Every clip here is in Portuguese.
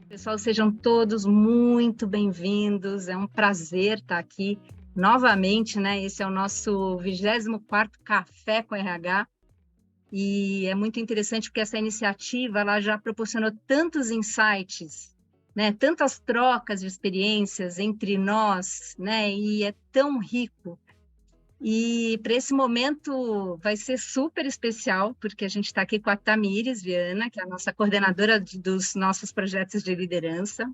Pessoal, sejam todos muito bem-vindos. É um prazer estar aqui novamente, né? Esse é o nosso 24º Café com RH e é muito interessante porque essa iniciativa ela já proporcionou tantos insights, né? Tantas trocas de experiências entre nós, né? E é tão rico. E para esse momento vai ser super especial, porque a gente está aqui com a Tamires Viana, que é a nossa coordenadora dos nossos projetos de liderança.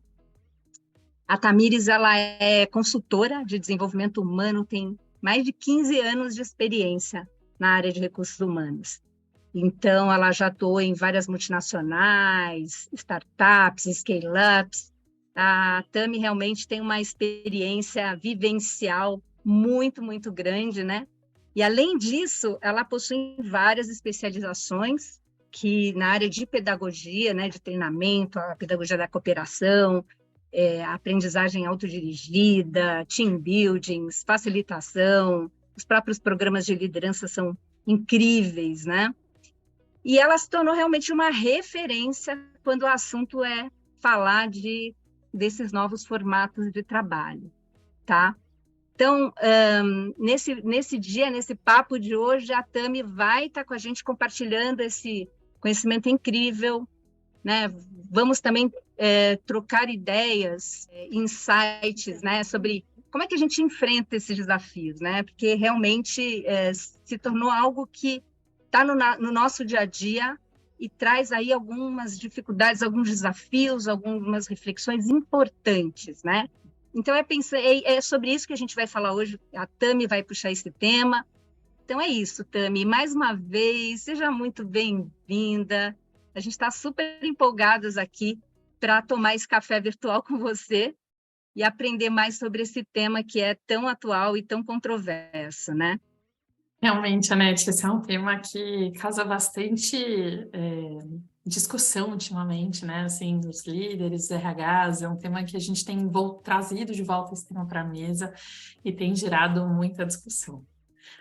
A Tamires ela é consultora de desenvolvimento humano, tem mais de 15 anos de experiência na área de recursos humanos. Então, ela já atuou em várias multinacionais, startups, scale-ups. A Tami realmente tem uma experiência vivencial muito grande, né? E, além disso, ela possui várias especializações que na área de pedagogia, né, de treinamento, a pedagogia da cooperação, a aprendizagem autodirigida, team buildings, facilitação, os próprios programas de liderança são incríveis, né? E ela se tornou realmente uma referência quando o assunto é falar desses novos formatos de trabalho, tá? Então, nesse dia, nesse papo de hoje, a Tami vai estar com a gente compartilhando esse conhecimento incrível, né? Vamos também trocar ideias, insights, né? Sobre como é que a gente enfrenta esses desafios, né? Porque realmente se tornou algo que está no nosso dia a dia e traz aí algumas dificuldades, alguns desafios, algumas reflexões importantes, né? Então, é sobre isso que a gente vai falar hoje. A Tami vai puxar esse tema. Então, é isso, Tami. Mais uma vez, seja muito bem-vinda. A gente está super empolgados aqui para tomar esse café virtual com você e aprender mais sobre esse tema que é tão atual e tão controverso, né? Realmente, Anete, esse é um tema que causa bastante discussão ultimamente, né? Assim, dos líderes, RHs, é um tema que a gente tem trazido de volta esse tema para a mesa e tem gerado muita discussão.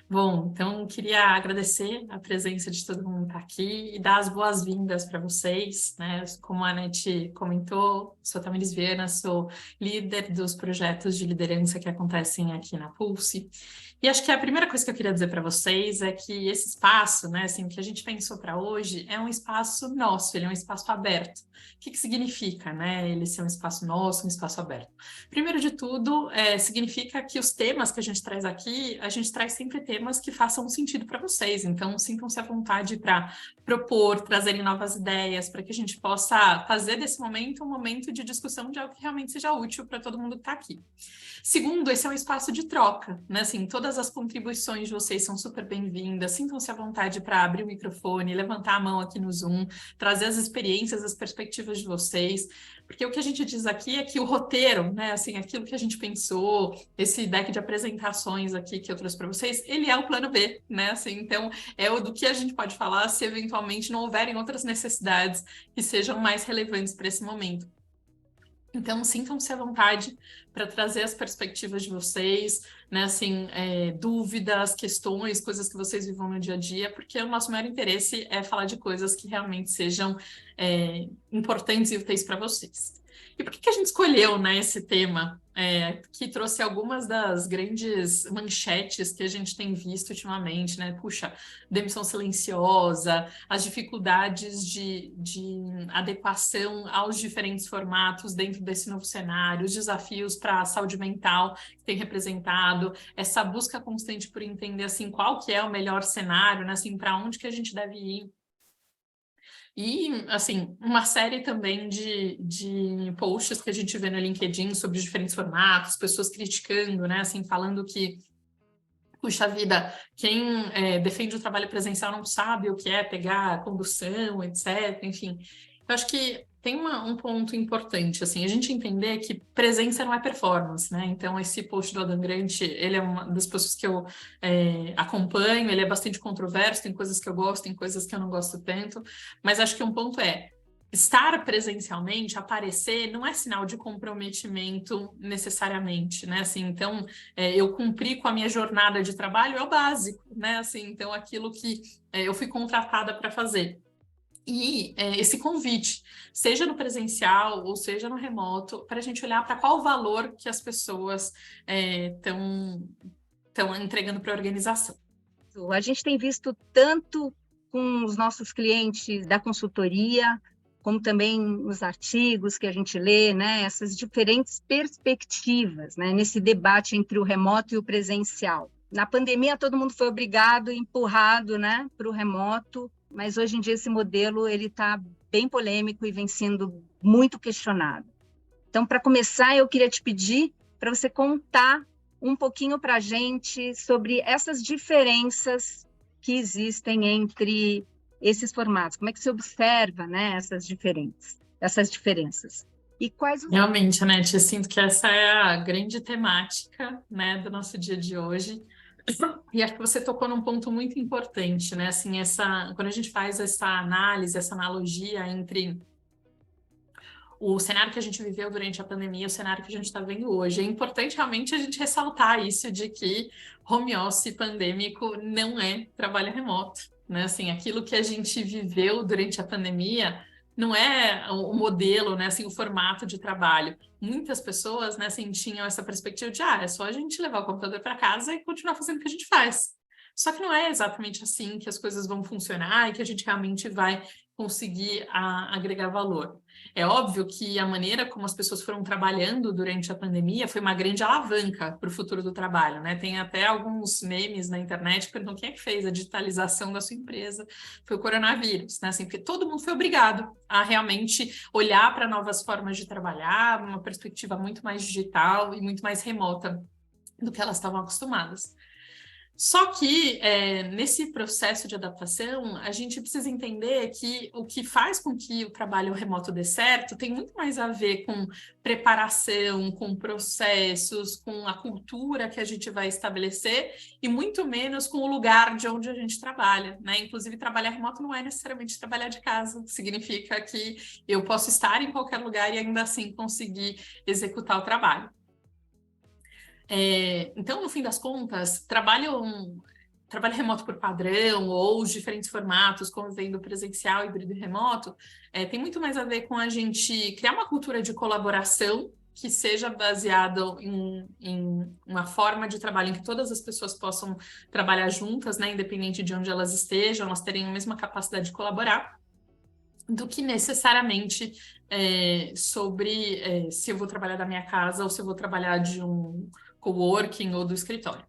Bom, então queria agradecer a presença de todo mundo que está aqui e dar as boas-vindas para vocês, né? Como a Anete comentou, sou Tamires Viana, sou líder dos projetos de liderança que acontecem aqui na Pulse. E acho que a primeira coisa que eu queria dizer para vocês é que esse espaço, né, assim, que a gente pensou para hoje é um espaço nosso, ele é um espaço aberto. O que significa, né, ele ser um espaço nosso, um espaço aberto? Primeiro de tudo, significa que os temas que a gente traz aqui, a gente traz sempre temas que façam sentido para vocês. Então, sintam-se à vontade para propor, trazerem novas ideias, para que a gente possa fazer desse momento um momento de discussão de algo que realmente seja útil para todo mundo que está aqui. Segundo, esse é um espaço de troca, né? Assim, todas as contribuições de vocês são super bem-vindas. Sintam-se à vontade para abrir o microfone, levantar a mão aqui no Zoom, trazer as experiências, as perspectivas de vocês. Porque o que a gente diz aqui é que o roteiro, né? Assim, aquilo que a gente pensou, esse deck de apresentações aqui que eu trouxe para vocês, ele é o plano B, né? Assim, então, é o do que a gente pode falar se eventualmente não houverem outras necessidades que sejam mais relevantes para esse momento. Então, sintam-se à vontade para trazer as perspectivas de vocês, né, assim, dúvidas, questões, coisas que vocês vivam no dia a dia, porque o nosso maior interesse é falar de coisas que realmente sejam importantes e úteis para vocês. E por que a gente escolheu, né, esse tema, que trouxe algumas das grandes manchetes que a gente tem visto ultimamente, né? Puxa, demissão silenciosa, as dificuldades de adequação aos diferentes formatos dentro desse novo cenário, os desafios para a saúde mental que tem representado, essa busca constante por entender assim qual que é o melhor cenário, né? Assim, para onde que a gente deve ir. E, assim, uma série também de posts que a gente vê no LinkedIn sobre diferentes formatos, pessoas criticando, né, assim, falando que, puxa vida, quem defende o trabalho presencial não sabe o que é pegar condução, etc. Enfim, eu acho que tem um ponto importante, assim, a gente entender que presença não é performance, né? Então, esse post do Adam Grant, ele é uma das pessoas que eu acompanho, ele é bastante controverso, tem coisas que eu gosto, tem coisas que eu não gosto tanto, mas acho que um ponto é, estar presencialmente, aparecer, não é sinal de comprometimento necessariamente, né? Assim, então, eu cumprir com a minha jornada de trabalho é o básico, né? Assim, então, aquilo que eu fui contratada para fazer. E esse convite, seja no presencial ou seja no remoto, para a gente olhar para qual o valor que as pessoas estão entregando para a organização. A gente tem visto tanto com os nossos clientes da consultoria, como também nos artigos que a gente lê, né, essas diferentes perspectivas, né, nesse debate entre o remoto e o presencial. Na pandemia, todo mundo foi obrigado, empurrado, né, para o remoto, mas hoje em dia esse modelo ele está bem polêmico e vem sendo muito questionado. Então, para começar, eu queria te pedir para você contar um pouquinho para a gente sobre essas diferenças que existem entre esses formatos. Como é que você observa, né, essas diferenças? E quais os... Realmente, né, Tia, sinto que essa é a grande temática, né, do nosso dia de hoje. E acho que você tocou num ponto muito importante, né? Assim, quando a gente faz essa análise, essa analogia entre o cenário que a gente viveu durante a pandemia e o cenário que a gente está vendo hoje, é importante realmente a gente ressaltar isso de que home office pandêmico não é trabalho remoto, né? Assim, aquilo que a gente viveu durante a pandemia não é o modelo, né? Assim, o formato de trabalho. Muitas pessoas, né, assim, tinham essa perspectiva de, é só a gente levar o computador para casa e continuar fazendo o que a gente faz. Só que não é exatamente assim que as coisas vão funcionar e que a gente realmente vai conseguir agregar valor. É óbvio que a maneira como as pessoas foram trabalhando durante a pandemia foi uma grande alavanca para o futuro do trabalho, né? Tem até alguns memes na internet que perguntam quem é que fez a digitalização da sua empresa. Foi o coronavírus, né? Assim, porque todo mundo foi obrigado a realmente olhar para novas formas de trabalhar, uma perspectiva muito mais digital e muito mais remota do que elas estavam acostumadas. Só que nesse processo de adaptação, a gente precisa entender que o que faz com que o trabalho remoto dê certo tem muito mais a ver com preparação, com processos, com a cultura que a gente vai estabelecer e muito menos com o lugar de onde a gente trabalha, né? Inclusive, trabalhar remoto não é necessariamente trabalhar de casa, significa que eu posso estar em qualquer lugar e ainda assim conseguir executar o trabalho. Então, no fim das contas, trabalho remoto por padrão ou os diferentes formatos, como vem do presencial, híbrido e remoto, tem muito mais a ver com a gente criar uma cultura de colaboração que seja baseado em uma forma de trabalho em que todas as pessoas possam trabalhar juntas, né, independente de onde elas estejam, elas terem a mesma capacidade de colaborar, do que necessariamente sobre se eu vou trabalhar da minha casa ou se eu vou trabalhar de um coworking ou do escritório.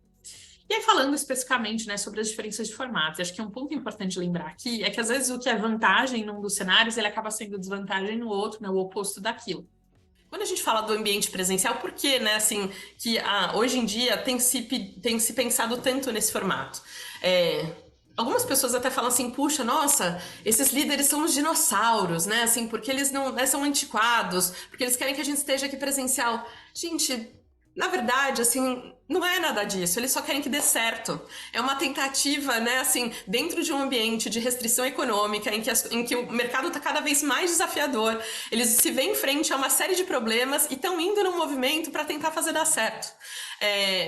E aí, falando especificamente, né, sobre as diferenças de formatos, acho que um ponto importante de lembrar aqui é que, às vezes, o que é vantagem num dos cenários, ele acaba sendo desvantagem no outro, né, o oposto daquilo. Quando a gente fala do ambiente presencial, por que, né, assim, que hoje em dia tem se pensado tanto nesse formato? Algumas pessoas até falam assim, puxa, nossa, esses líderes são os dinossauros, né, assim, porque eles não, né, são antiquados, porque eles querem que a gente esteja aqui presencial. Gente, na verdade, assim, não é nada disso, eles só querem que dê certo. É uma tentativa, né, assim, dentro de um ambiente de restrição econômica, em que o mercado está cada vez mais desafiador, eles se veem em frente a uma série de problemas e estão indo num movimento para tentar fazer dar certo.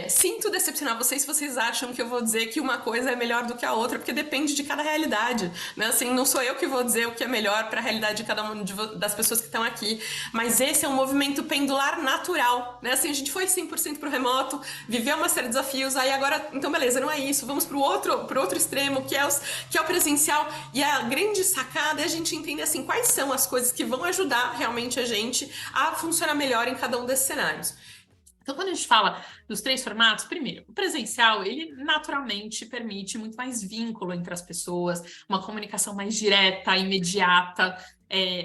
Sinto decepcionar vocês se vocês acham que eu vou dizer que uma coisa é melhor do que a outra, porque depende de cada realidade, né? Assim, não sou eu que vou dizer o que é melhor para a realidade de cada uma das pessoas que estão aqui, mas esse é um movimento pendular natural, né? Assim, a gente foi 100% pro remoto, viveu uma série de desafios, aí agora, então beleza, não é isso, vamos pro outro extremo, que é o presencial, e a grande sacada é a gente entender, assim, quais são as coisas que vão ajudar realmente a gente a funcionar melhor em cada um desses cenários. Então, quando a gente fala dos três formatos, primeiro, o presencial, ele naturalmente permite muito mais vínculo entre as pessoas, uma comunicação mais direta, imediata,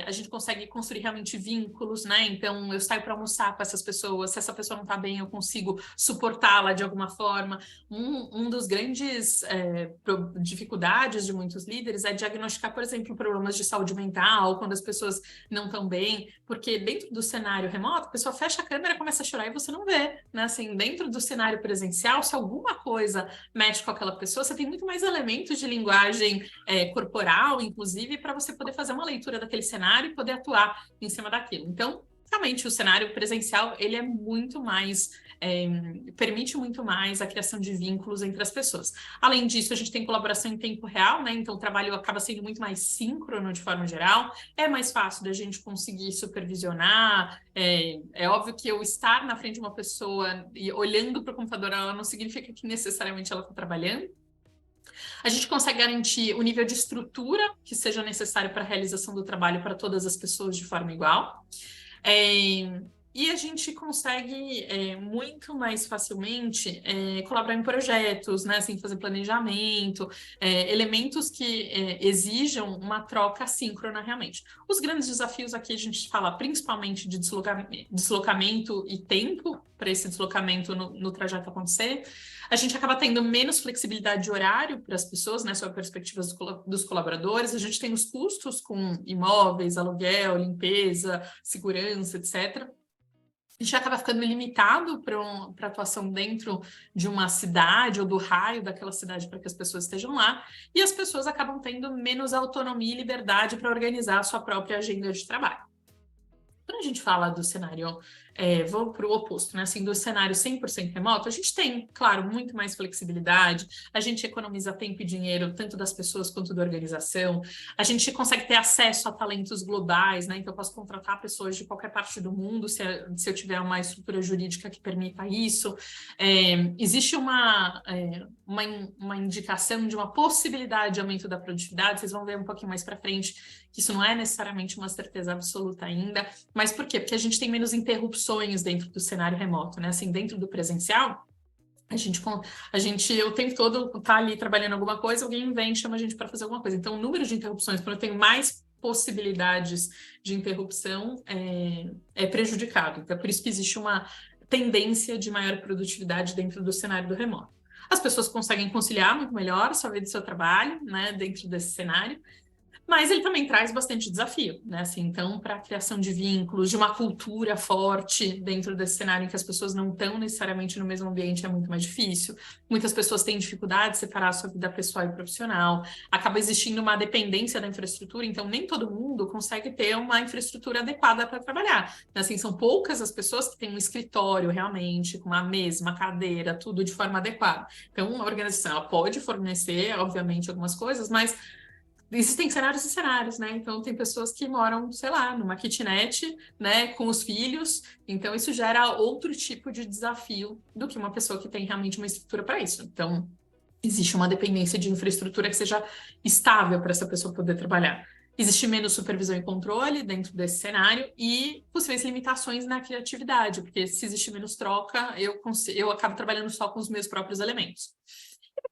a gente consegue construir realmente vínculos, né? Então, eu saio para almoçar com essas pessoas, se essa pessoa não está bem, eu consigo suportá-la de alguma forma. Um dos grandes dificuldades de muitos líderes é diagnosticar, por exemplo, problemas de saúde mental, quando as pessoas não estão bem, porque dentro do cenário remoto, a pessoa fecha a câmera, começa a chorar e você não vê, né? Assim, dentro do cenário presencial, se alguma coisa mexe com aquela pessoa, você tem muito mais elementos de linguagem corporal, inclusive, para você poder fazer uma leitura daquele cenário e poder atuar em cima daquilo. Então, realmente o cenário presencial, ele é muito mais, permite muito mais a criação de vínculos entre as pessoas. Além disso, a gente tem colaboração em tempo real, né? Então o trabalho acaba sendo muito mais síncrono de forma geral, é mais fácil da gente conseguir supervisionar. É óbvio que eu estar na frente de uma pessoa e olhando para o computador, ela não significa que necessariamente ela está trabalhando. A gente consegue garantir o nível de estrutura que seja necessário para a realização do trabalho para todas as pessoas de forma igual. E a gente consegue muito mais facilmente colaborar em projetos, né? Assim, fazer planejamento, elementos que exijam uma troca assíncrona realmente. Os grandes desafios aqui a gente fala principalmente de deslocamento e tempo para esse deslocamento no trajeto acontecer. A gente acaba tendo menos flexibilidade de horário para as pessoas, né, sob perspectivas dos colaboradores. A gente tem os custos com imóveis, aluguel, limpeza, segurança, etc. A gente acaba ficando limitado para atuação dentro de uma cidade ou do raio daquela cidade para que as pessoas estejam lá, e as pessoas acabam tendo menos autonomia e liberdade para organizar a sua própria agenda de trabalho. Quando a gente fala do cenário, vou para o oposto, né? Assim, do cenário 100% remoto, a gente tem, claro, muito mais flexibilidade, a gente economiza tempo e dinheiro, tanto das pessoas quanto da organização, a gente consegue ter acesso a talentos globais, né? Então, eu posso contratar pessoas de qualquer parte do mundo, se eu tiver uma estrutura jurídica que permita isso. Existe uma indicação de uma possibilidade de aumento da produtividade, vocês vão ver um pouquinho mais para frente, que isso não é necessariamente uma certeza absoluta ainda. Mas por quê? Porque a gente tem menos interrupções dentro do cenário remoto, né? Assim, dentro do presencial, a gente o tempo todo tá ali trabalhando alguma coisa, alguém vem e chama a gente para fazer alguma coisa. Então, o número de interrupções, quando eu tenho mais possibilidades de interrupção, é prejudicado. Então, é por isso que existe uma tendência de maior produtividade dentro do cenário do remoto. As pessoas conseguem conciliar muito melhor a sua vida e seu trabalho, né, dentro desse cenário. Mas ele também traz bastante desafio, né? Assim, então, para a criação de vínculos, de uma cultura forte dentro desse cenário em que as pessoas não estão necessariamente no mesmo ambiente, é muito mais difícil. Muitas pessoas têm dificuldade de separar a sua vida pessoal e profissional. Acaba existindo uma dependência da infraestrutura, então nem todo mundo consegue ter uma infraestrutura adequada para trabalhar. Assim, são poucas as pessoas que têm um escritório realmente, com uma mesa, uma cadeira, tudo de forma adequada. Então, a organização ela pode fornecer, obviamente, algumas coisas, mas existem cenários e cenários, né? Então, tem pessoas que moram, sei lá, numa kitnet, né, com os filhos. Então, isso gera outro tipo de desafio do que uma pessoa que tem realmente uma estrutura para isso. Então, existe uma dependência de infraestrutura que seja estável para essa pessoa poder trabalhar. Existe menos supervisão e controle dentro desse cenário e possíveis limitações na criatividade, porque se existe menos troca, eu acabo trabalhando só com os meus próprios elementos.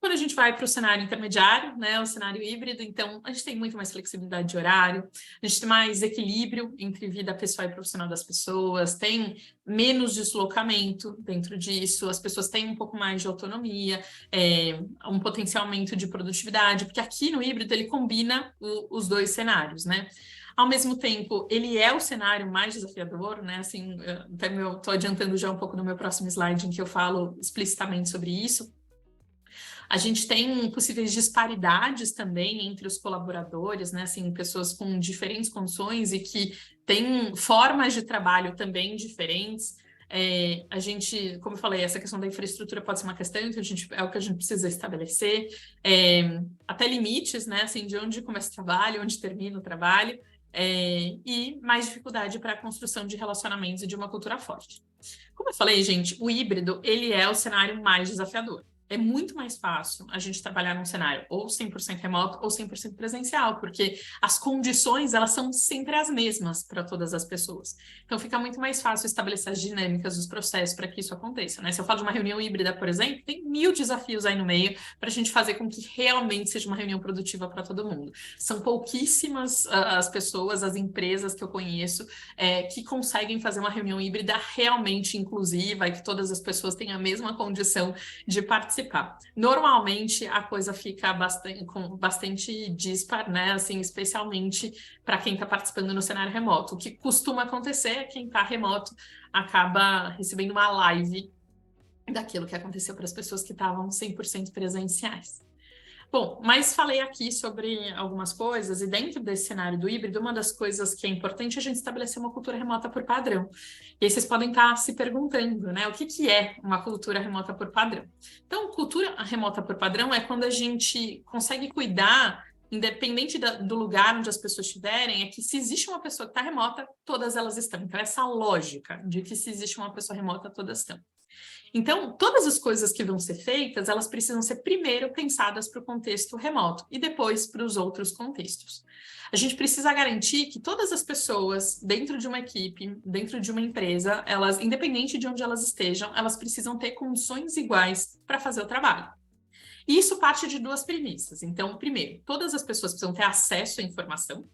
Quando a gente vai para o cenário intermediário, né, o cenário híbrido, então a gente tem muito mais flexibilidade de horário, a gente tem mais equilíbrio entre vida pessoal e profissional das pessoas, tem menos deslocamento dentro disso, as pessoas têm um pouco mais de autonomia, um potencial aumento de produtividade, porque aqui no híbrido ele combina os dois cenários, né? Ao mesmo tempo, ele é o cenário mais desafiador, né? Assim, até estou adiantando já um pouco no meu próximo slide, em que eu falo explicitamente sobre isso. A gente tem possíveis disparidades também entre os colaboradores, né? Assim, pessoas com diferentes condições e que têm formas de trabalho também diferentes. A gente, como eu falei, essa questão da infraestrutura pode ser uma questão, então é o que a gente precisa estabelecer. Até limites, né? Assim, de onde começa o trabalho, onde termina o trabalho. E mais dificuldade para a construção de relacionamentos e de uma cultura forte. Como eu falei, gente, o híbrido, ele é o cenário mais desafiador. É muito mais fácil a gente trabalhar num cenário ou 100% remoto ou 100% presencial, porque as condições, elas são sempre as mesmas para todas as pessoas. Então, fica muito mais fácil estabelecer as dinâmicas, os processos para que isso aconteça, né? Se eu falo de uma reunião híbrida, por exemplo, tem 1000 desafios aí no meio para a gente fazer com que realmente seja uma reunião produtiva para todo mundo. São pouquíssimas as pessoas, as empresas que eu conheço que conseguem fazer uma reunião híbrida realmente inclusiva e que todas as pessoas tenham a mesma condição de participar. Normalmente a coisa fica bastante dispar, né? Assim, especialmente para quem está participando no cenário remoto. O que costuma acontecer é que quem está remoto acaba recebendo uma live daquilo que aconteceu para as pessoas que estavam 100% presenciais. Bom, mas falei aqui sobre algumas coisas, e dentro desse cenário do híbrido, uma das coisas que é importante é a gente estabelecer uma cultura remota por padrão. E aí vocês podem estar se perguntando, né, o que que é uma cultura remota por padrão? Então, cultura remota por padrão é quando a gente consegue cuidar, independente do lugar onde as pessoas estiverem, é que se existe uma pessoa que está remota, todas elas estão. Então, essa lógica de que se existe uma pessoa remota, todas estão. Então, todas as coisas que vão ser feitas, elas precisam ser primeiro pensadas para o contexto remoto e depois para os outros contextos. A gente precisa garantir que todas as pessoas dentro de uma equipe, dentro de uma empresa, elas, independente de onde elas estejam, elas precisam ter condições iguais para fazer o trabalho. E isso parte de duas premissas. Então, primeiro, todas as pessoas precisam ter acesso à informação.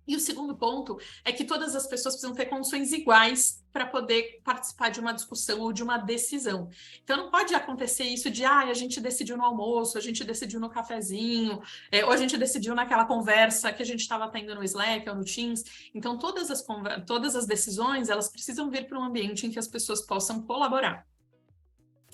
E o segundo ponto é que todas as pessoas precisam ter condições iguais para poder participar de uma discussão ou de uma decisão. Então, não pode acontecer isso de, a gente decidiu no almoço, a gente decidiu no cafezinho, ou a gente decidiu naquela conversa que a gente estava tendo no Slack ou no Teams. Então, todas as decisões, elas precisam vir para um ambiente em que as pessoas possam colaborar.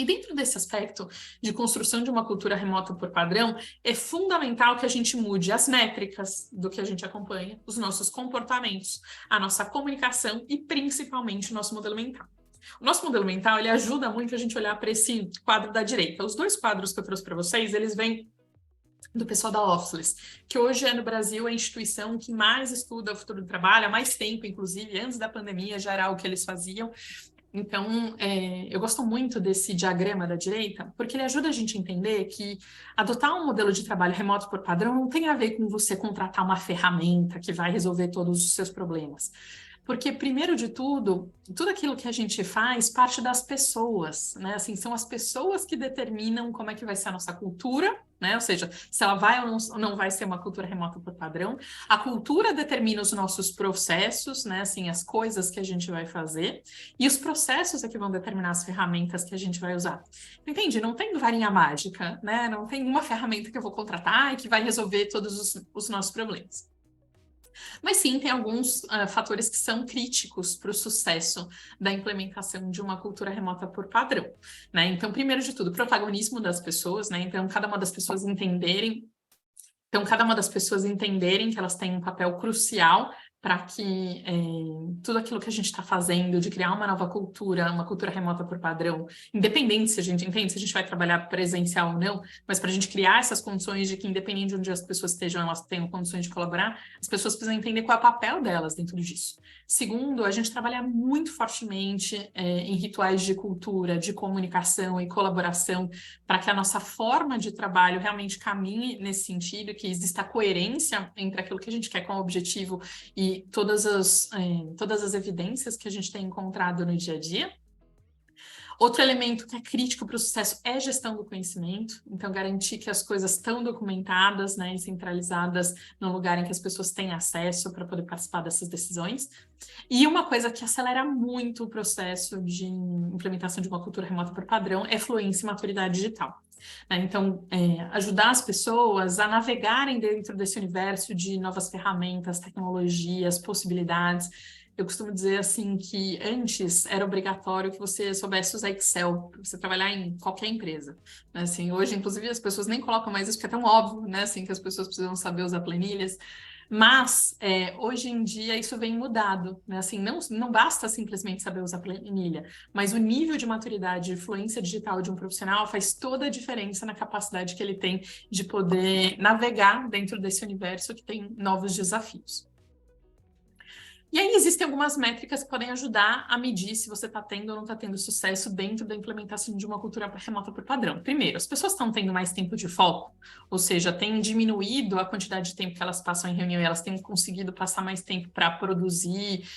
E dentro desse aspecto de construção de uma cultura remota por padrão, é fundamental que a gente mude as métricas do que a gente acompanha, os nossos comportamentos, a nossa comunicação e principalmente o nosso modelo mental. O nosso modelo mental, ele ajuda muito a gente olhar para esse quadro da direita. Os dois quadros que eu trouxe para vocês, eles vêm do pessoal da Officeless, que hoje é no Brasil a instituição que mais estuda o futuro do trabalho, há mais tempo, inclusive, antes da pandemia já era o que eles faziam. Então, eu gosto muito desse diagrama da direita, porque ele ajuda a gente a entender que adotar um modelo de trabalho remoto por padrão não tem a ver com você contratar uma ferramenta que vai resolver todos os seus problemas. Porque, primeiro de tudo aquilo que a gente faz parte das pessoas, né? Assim, são as pessoas que determinam como é que vai ser a nossa cultura, né? Ou seja, se ela vai ou não vai ser uma cultura remota por padrão. A cultura determina os nossos processos, né? Assim, as coisas que a gente vai fazer. E os processos é que vão determinar as ferramentas que a gente vai usar. Entende? Não tem varinha mágica, né? Não tem uma ferramenta que eu vou contratar e que vai resolver todos os nossos problemas. Mas sim, tem alguns fatores que são críticos para o sucesso da implementação de uma cultura remota por padrão, né? Então, primeiro de tudo, o protagonismo das pessoas, né? Então, cada uma das pessoas entenderem que elas têm um papel crucial para que tudo aquilo que a gente está fazendo, de criar uma nova cultura, uma cultura remota por padrão, independente se a gente entende, se a gente vai trabalhar presencial ou não, mas para a gente criar essas condições de que, independente de onde as pessoas estejam, elas tenham condições de colaborar, as pessoas precisam entender qual é o papel delas dentro disso. Segundo, a gente trabalha muito fortemente em rituais de cultura, de comunicação e colaboração, para que a nossa forma de trabalho realmente caminhe nesse sentido, que exista coerência entre aquilo que a gente quer com o objetivo e todas as evidências que a gente tem encontrado no dia a dia. Outro elemento que é crítico para o sucesso é a gestão do conhecimento, então garantir que as coisas estão documentadas, né, e centralizadas no lugar em que as pessoas têm acesso para poder participar dessas decisões. E uma coisa que acelera muito o processo de implementação de uma cultura remota por padrão é fluência e maturidade digital. Então, ajudar as pessoas a navegarem dentro desse universo de novas ferramentas, tecnologias, possibilidades. Eu costumo dizer assim que antes era obrigatório que você soubesse usar Excel para você trabalhar em qualquer empresa. Assim, hoje, inclusive, as pessoas nem colocam mais isso porque é tão óbvio, né? Assim, que as pessoas precisam saber usar planilhas. Mas, hoje em dia, isso vem mudado, né? Assim, não basta simplesmente saber usar planilha, mas o nível de maturidade e fluência digital de um profissional faz toda a diferença na capacidade que ele tem de poder navegar dentro desse universo que tem novos desafios. E aí existem algumas métricas que podem ajudar a medir se você está tendo ou não está tendo sucesso dentro da implementação de uma cultura remota por padrão. Primeiro, as pessoas estão tendo mais tempo de foco, ou seja, tem diminuído a quantidade de tempo que elas passam em reunião e elas têm conseguido passar mais tempo para produzir,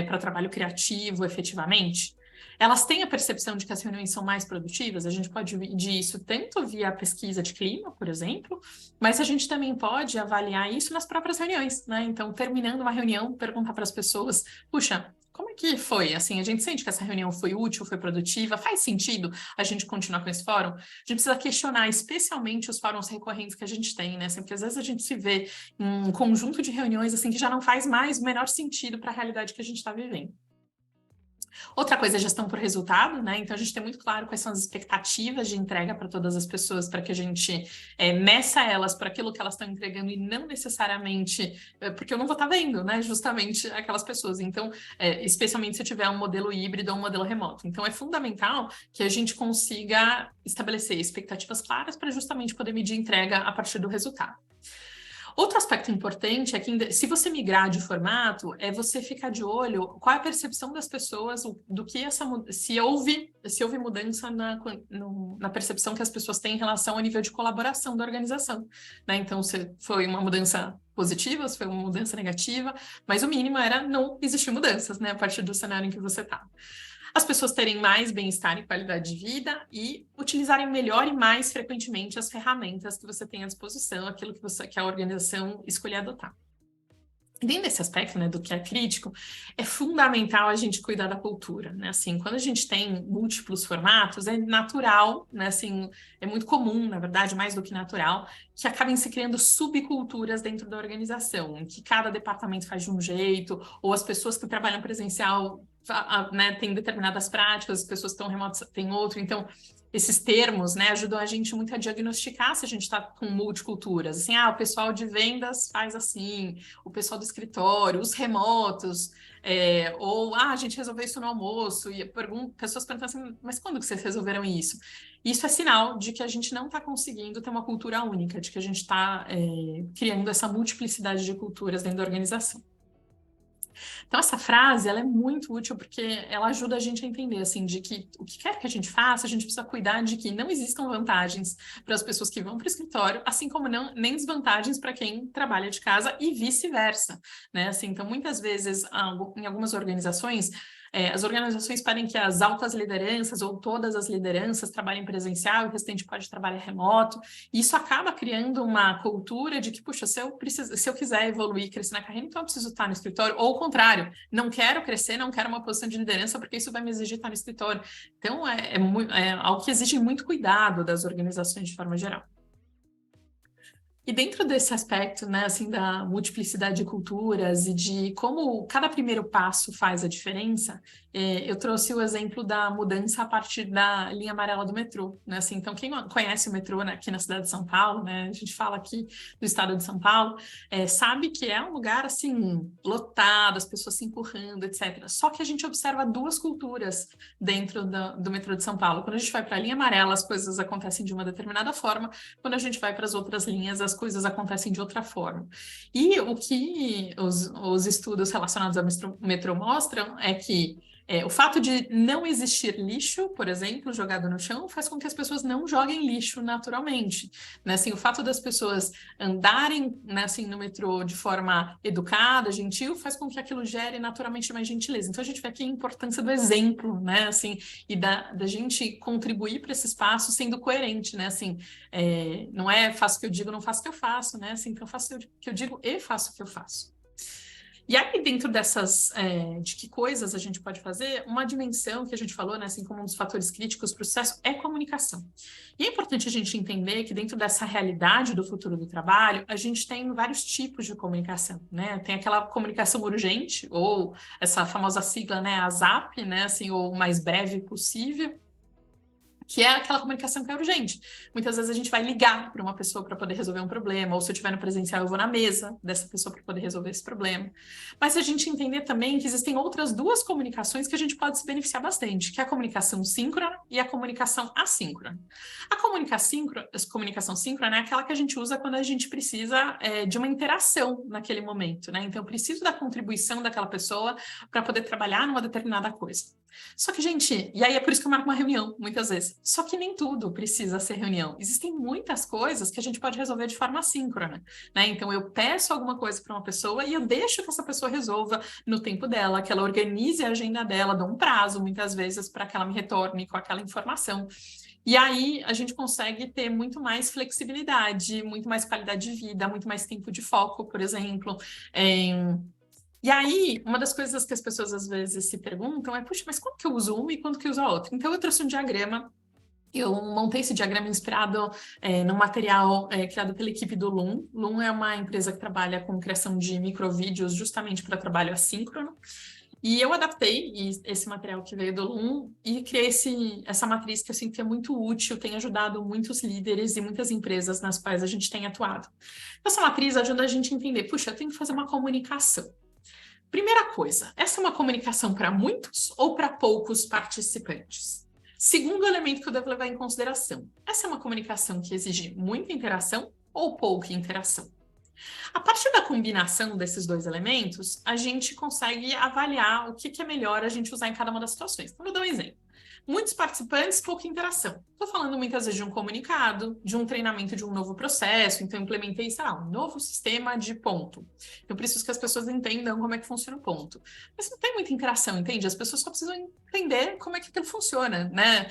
para trabalho criativo efetivamente. Elas têm a percepção de que as reuniões são mais produtivas, a gente pode medir isso tanto via pesquisa de clima, por exemplo, mas a gente também pode avaliar isso nas próprias reuniões, né? Então, terminando uma reunião, perguntar para as pessoas, puxa, como é que foi? Assim, a gente sente que essa reunião foi útil, foi produtiva, faz sentido a gente continuar com esse fórum? A gente precisa questionar especialmente os fóruns recorrentes que a gente tem, né? Assim, porque às vezes a gente se vê em um conjunto de reuniões assim que já não faz mais o menor sentido para a realidade que a gente está vivendo. Outra coisa é gestão por resultado, né? Então a gente tem muito claro quais são as expectativas de entrega para todas as pessoas, para que a gente meça elas por aquilo que elas estão entregando e não necessariamente porque eu não vou estar vendo, né? Justamente aquelas pessoas. Então, especialmente se eu tiver um modelo híbrido ou um modelo remoto. Então é fundamental que a gente consiga estabelecer expectativas claras para justamente poder medir entrega a partir do resultado. Outro aspecto importante é que, se você migrar de formato, é você ficar de olho qual é a percepção das pessoas do que se houve mudança na percepção que as pessoas têm em relação ao nível de colaboração da organização, né? Então, se foi uma mudança positiva, se foi uma mudança negativa, mas o mínimo era não existir mudanças, né? A partir do cenário em que você está. As pessoas terem mais bem-estar e qualidade de vida e utilizarem melhor e mais frequentemente as ferramentas que você tem à disposição, aquilo que a organização escolher adotar. Dentro desse aspecto, né, do que é crítico, é fundamental a gente cuidar da cultura, né? Assim, quando a gente tem múltiplos formatos, é natural, né? Assim, é muito comum, na verdade, mais do que natural, que acabem se criando subculturas dentro da organização, em que cada departamento faz de um jeito, ou as pessoas que trabalham presencial, né, têm determinadas práticas, as pessoas que estão remotas têm outro. Então, esses termos, né, ajudam a gente muito a diagnosticar se a gente está com multiculturas. Assim, o pessoal de vendas faz assim, o pessoal do escritório, os remotos, ou a gente resolveu isso no almoço, e pessoas perguntam assim, mas quando que vocês resolveram isso? Isso é sinal de que a gente não está conseguindo ter uma cultura única, de que a gente está criando essa multiplicidade de culturas dentro da organização. Então, essa frase, ela é muito útil porque ela ajuda a gente a entender, assim, de que o que quer que a gente faça, a gente precisa cuidar de que não existam vantagens para as pessoas que vão para o escritório, assim como nem desvantagens para quem trabalha de casa e vice-versa, né? Assim, então, muitas vezes, em algumas organizações, as organizações pedem que as altas lideranças ou todas as lideranças trabalhem presencial e o restante pode trabalhar remoto. E isso acaba criando uma cultura de que, puxa, se eu quiser evoluir e crescer na carreira, então eu preciso estar no escritório. Ou o contrário, não quero crescer, não quero uma posição de liderança porque isso vai me exigir estar no escritório. Então, é algo que exige muito cuidado das organizações de forma geral. E dentro desse aspecto, né, assim, da multiplicidade de culturas e de como cada primeiro passo faz a diferença, eu trouxe o exemplo da mudança a partir da linha amarela do metrô, né, assim, então quem conhece o metrô, né, aqui na cidade de São Paulo, né, a gente fala aqui do estado de São Paulo, sabe que é um lugar, assim, lotado, as pessoas se empurrando, etc. Só que a gente observa duas culturas dentro do metrô de São Paulo. Quando a gente vai para a linha amarela, as coisas acontecem de uma determinada forma, quando a gente vai para as outras linhas, as coisas acontecem de outra forma. E o que os estudos relacionados ao metrô mostram é que o fato de não existir lixo, por exemplo, jogado no chão, faz com que as pessoas não joguem lixo naturalmente, né? Assim, o fato das pessoas andarem, né, assim, no metrô de forma educada, gentil, faz com que aquilo gere naturalmente mais gentileza. Então a gente vê aqui a importância do exemplo, né, assim, e da gente contribuir para esse espaço sendo coerente, né, assim, não é faço o que eu digo, não faço o que eu faço, né, assim, então eu faço o que eu digo e faço o que eu faço. E aí, dentro dessas, de que coisas a gente pode fazer, uma dimensão que a gente falou, né, assim como um dos fatores críticos para o sucesso, é comunicação. E é importante a gente entender que dentro dessa realidade do futuro do trabalho, a gente tem vários tipos de comunicação, né? Tem aquela comunicação urgente, ou essa famosa sigla, né, ASAP, né, assim, ou o mais breve possível, que é aquela comunicação que é urgente. Muitas vezes a gente vai ligar para uma pessoa para poder resolver um problema, ou se eu estiver no presencial, eu vou na mesa dessa pessoa para poder resolver esse problema. Mas a gente entender também que existem outras duas comunicações que a gente pode se beneficiar bastante, que é a comunicação síncrona e a comunicação assíncrona. A comunicação síncrona é aquela que a gente usa quando a gente precisa de uma interação naquele momento, né? Então, eu preciso da contribuição daquela pessoa para poder trabalhar numa determinada coisa. Só que, gente, e aí é por isso que eu marco uma reunião, muitas vezes. Só que nem tudo precisa ser reunião. Existem muitas coisas que a gente pode resolver de forma assíncrona, né? Então, eu peço alguma coisa para uma pessoa e eu deixo que essa pessoa resolva no tempo dela, que ela organize a agenda dela, dou um prazo, muitas vezes, para que ela me retorne com aquela informação. E aí, a gente consegue ter muito mais flexibilidade, muito mais qualidade de vida, muito mais tempo de foco, por exemplo. E aí, uma das coisas que as pessoas às vezes se perguntam é, puxa, mas quando que eu uso uma e quando que eu uso a outra? Então, eu trouxe um diagrama, eu montei esse diagrama inspirado num material criado pela equipe do Loom. Loom é uma empresa que trabalha com criação de microvídeos justamente para trabalho assíncrono. E eu adaptei esse material que veio do Loom e criei essa matriz que eu sinto que é muito útil, tem ajudado muitos líderes e muitas empresas nas quais a gente tem atuado. Essa matriz ajuda a gente a entender, puxa, eu tenho que fazer uma comunicação. Primeira coisa, essa é uma comunicação para muitos ou para poucos participantes? Segundo elemento que eu devo levar em consideração, essa é uma comunicação que exige muita interação ou pouca interação? A partir da combinação desses dois elementos, a gente consegue avaliar o que é melhor a gente usar em cada uma das situações. Então, vou dar um exemplo. Muitos participantes, pouca interação. Estou falando muitas vezes de um comunicado, de um treinamento de um novo processo, então implementei, sei lá, um novo sistema de ponto. Eu preciso que as pessoas entendam como é que funciona o ponto. Mas não tem muita interação, entende? As pessoas só precisam entender como é que aquilo funciona, né?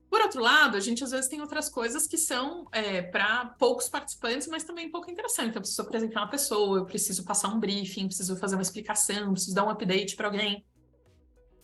Por outro lado, a gente às vezes tem outras coisas que são para poucos participantes, mas também pouca interação. Então, eu preciso apresentar uma pessoa, eu preciso passar um briefing, preciso fazer uma explicação, preciso dar um update para alguém.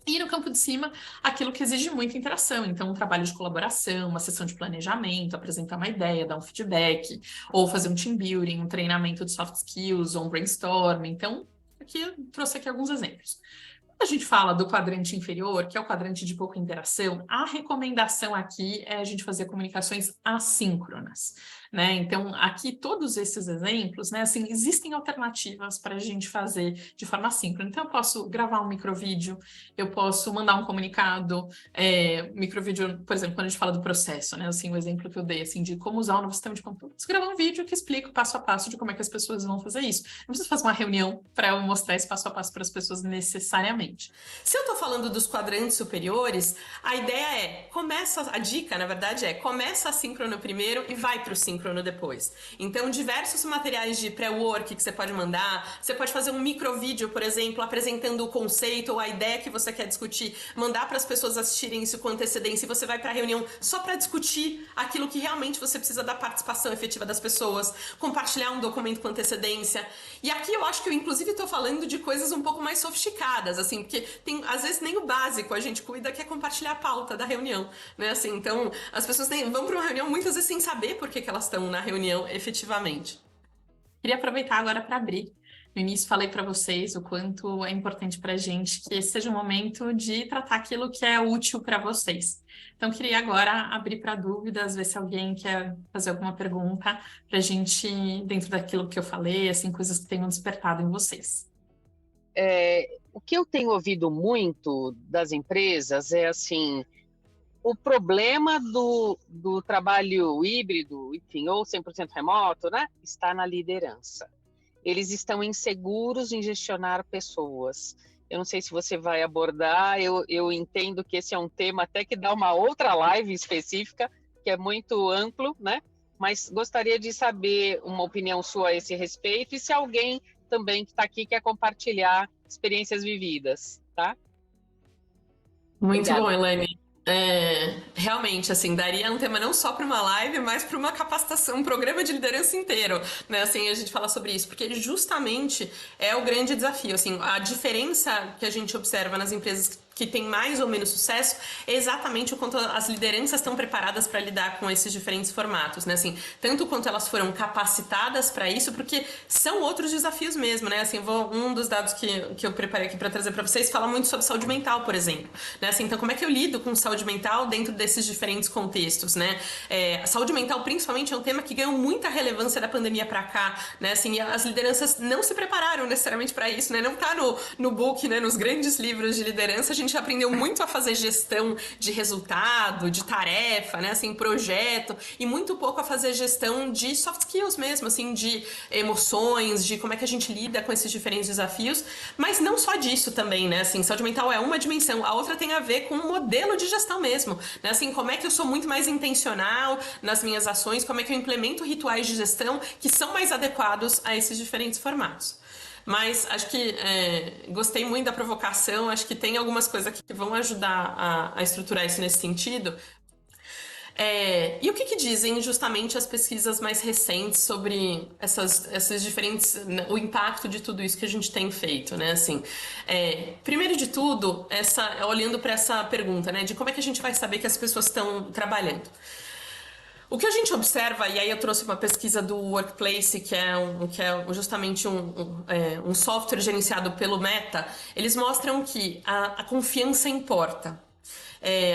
E no campo de cima, aquilo que exige muita interação. Então, um trabalho de colaboração, uma sessão de planejamento, apresentar uma ideia, dar um feedback, ou fazer um team building, um treinamento de soft skills, ou um brainstorming. Então, aqui eu trouxe aqui alguns exemplos. Quando a gente fala do quadrante inferior, que é o quadrante de pouca interação, a recomendação aqui é a gente fazer comunicações assíncronas, né? Então, aqui todos esses exemplos, né? Assim, existem alternativas para a gente fazer de forma assíncrona. Então, eu posso gravar um microvídeo, eu posso mandar um comunicado, microvídeo, por exemplo, quando a gente fala do processo, né? Assim, o exemplo que eu dei, assim, de como usar o novo sistema de ponto. Eu posso gravar um vídeo que explica o passo a passo de como é que as pessoas vão fazer isso. Não preciso fazer uma reunião para eu mostrar esse passo a passo para as pessoas necessariamente. Se eu estou falando dos quadrantes superiores, a ideia a dica, na verdade, começa assíncrono primeiro e vai para o síncrono depois. Então, diversos materiais de pré-work que você pode mandar, você pode fazer um microvídeo, por exemplo, apresentando o conceito ou a ideia que você quer discutir, mandar para as pessoas assistirem isso com antecedência e você vai para a reunião só para discutir aquilo que realmente você precisa da participação efetiva das pessoas, compartilhar um documento com antecedência. E aqui eu acho que eu, inclusive, estou falando de coisas um pouco mais sofisticadas, assim, porque às vezes nem o básico a gente cuida, que é compartilhar a pauta da reunião, né? Assim, então, as pessoas vão para uma reunião muitas vezes sem saber por que elas estão na reunião efetivamente. Queria aproveitar agora para abrir. No início falei para vocês o quanto é importante para a gente que esse seja um momento de tratar aquilo que é útil para vocês. Então, queria agora abrir para dúvidas, ver se alguém quer fazer alguma pergunta para a gente, dentro daquilo que eu falei, assim, coisas que tenham despertado em vocês. O que eu tenho ouvido muito das empresas é assim, o problema do trabalho híbrido, enfim, ou 100% remoto, né, está na liderança. Eles estão inseguros em gestionar pessoas. Eu não sei se você vai abordar, eu entendo que esse é um tema até que dá uma outra live específica, que é muito amplo, né? Mas gostaria de saber uma opinião sua a esse respeito e se alguém também que está aqui quer compartilhar experiências vividas, tá? Muito Obrigada. bom, Elaine. Realmente, assim, daria um tema não só para uma live, mas para uma capacitação, um programa de liderança inteiro, né? Assim, a gente fala sobre isso, porque justamente é o grande desafio, assim, a diferença que a gente observa nas empresas que tem mais ou menos sucesso é exatamente o quanto as lideranças estão preparadas para lidar com esses diferentes formatos, né? Assim, tanto quanto elas foram capacitadas para isso, porque são outros desafios mesmo, né? Assim, um dos dados que eu preparei aqui para trazer para vocês fala muito sobre saúde mental, por exemplo, né? Assim, então, como é que eu lido com saúde mental dentro desses diferentes contextos, né? A saúde mental, principalmente, é um tema que ganhou muita relevância da pandemia para cá, né? Assim, as lideranças não se prepararam necessariamente para isso, né? Não tá no book, né? Nos grandes livros de liderança, a gente aprendeu muito a fazer gestão de resultado, de tarefa, né, assim, projeto, e muito pouco a fazer gestão de soft skills mesmo, assim, de emoções, de como é que a gente lida com esses diferentes desafios, mas não só disso também, né, assim, saúde mental é uma dimensão, a outra tem a ver com o modelo de gestão mesmo, né, assim, como é que eu sou muito mais intencional nas minhas ações, como é que eu implemento rituais de gestão que são mais adequados a esses diferentes formatos. Mas acho que gostei muito da provocação, acho que tem algumas coisas aqui que vão ajudar a estruturar isso nesse sentido. E o que dizem justamente as pesquisas mais recentes sobre essas diferentes, o impacto de tudo isso que a gente tem feito, né? Assim, primeiro de tudo, olhando para essa pergunta, né, de como é que a gente vai saber que as pessoas estão trabalhando. O que a gente observa, e aí eu trouxe uma pesquisa do Workplace, que é justamente um software gerenciado pelo Meta, eles mostram que a confiança importa.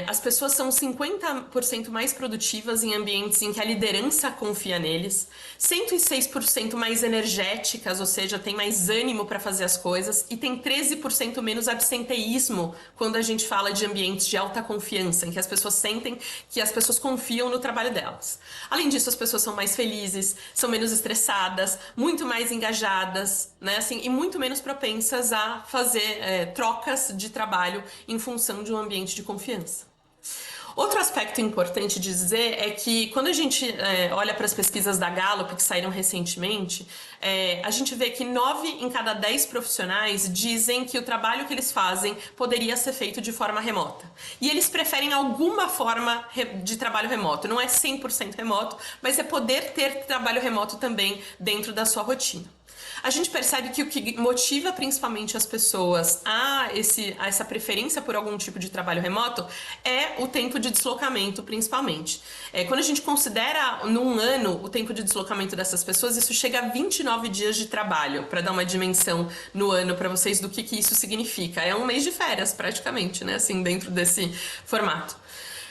As pessoas são 50% mais produtivas em ambientes em que a liderança confia neles, 106% mais energéticas, ou seja, tem mais ânimo para fazer as coisas, e tem 13% menos absenteísmo quando a gente fala de ambientes de alta confiança, em que as pessoas sentem que as pessoas confiam no trabalho delas. Além disso, as pessoas são mais felizes, são menos estressadas, muito mais engajadas, né, assim, e muito menos propensas a fazer trocas de trabalho em função de um ambiente de confiança. Outro aspecto importante de dizer é que quando a gente olha para as pesquisas da Gallup que saíram recentemente, a gente vê que 9 em cada 10 profissionais dizem que o trabalho que eles fazem poderia ser feito de forma remota. E eles preferem alguma forma de trabalho remoto. Não é 100% remoto, mas é poder ter trabalho remoto também dentro da sua rotina. A gente percebe que o que motiva principalmente as pessoas a essa preferência por algum tipo de trabalho remoto é o tempo de deslocamento, principalmente. Quando a gente considera num ano o tempo de deslocamento dessas pessoas, isso chega a 29 dias de trabalho, para dar uma dimensão no ano para vocês do que isso significa. É um mês de férias, praticamente, né? Assim, dentro desse formato.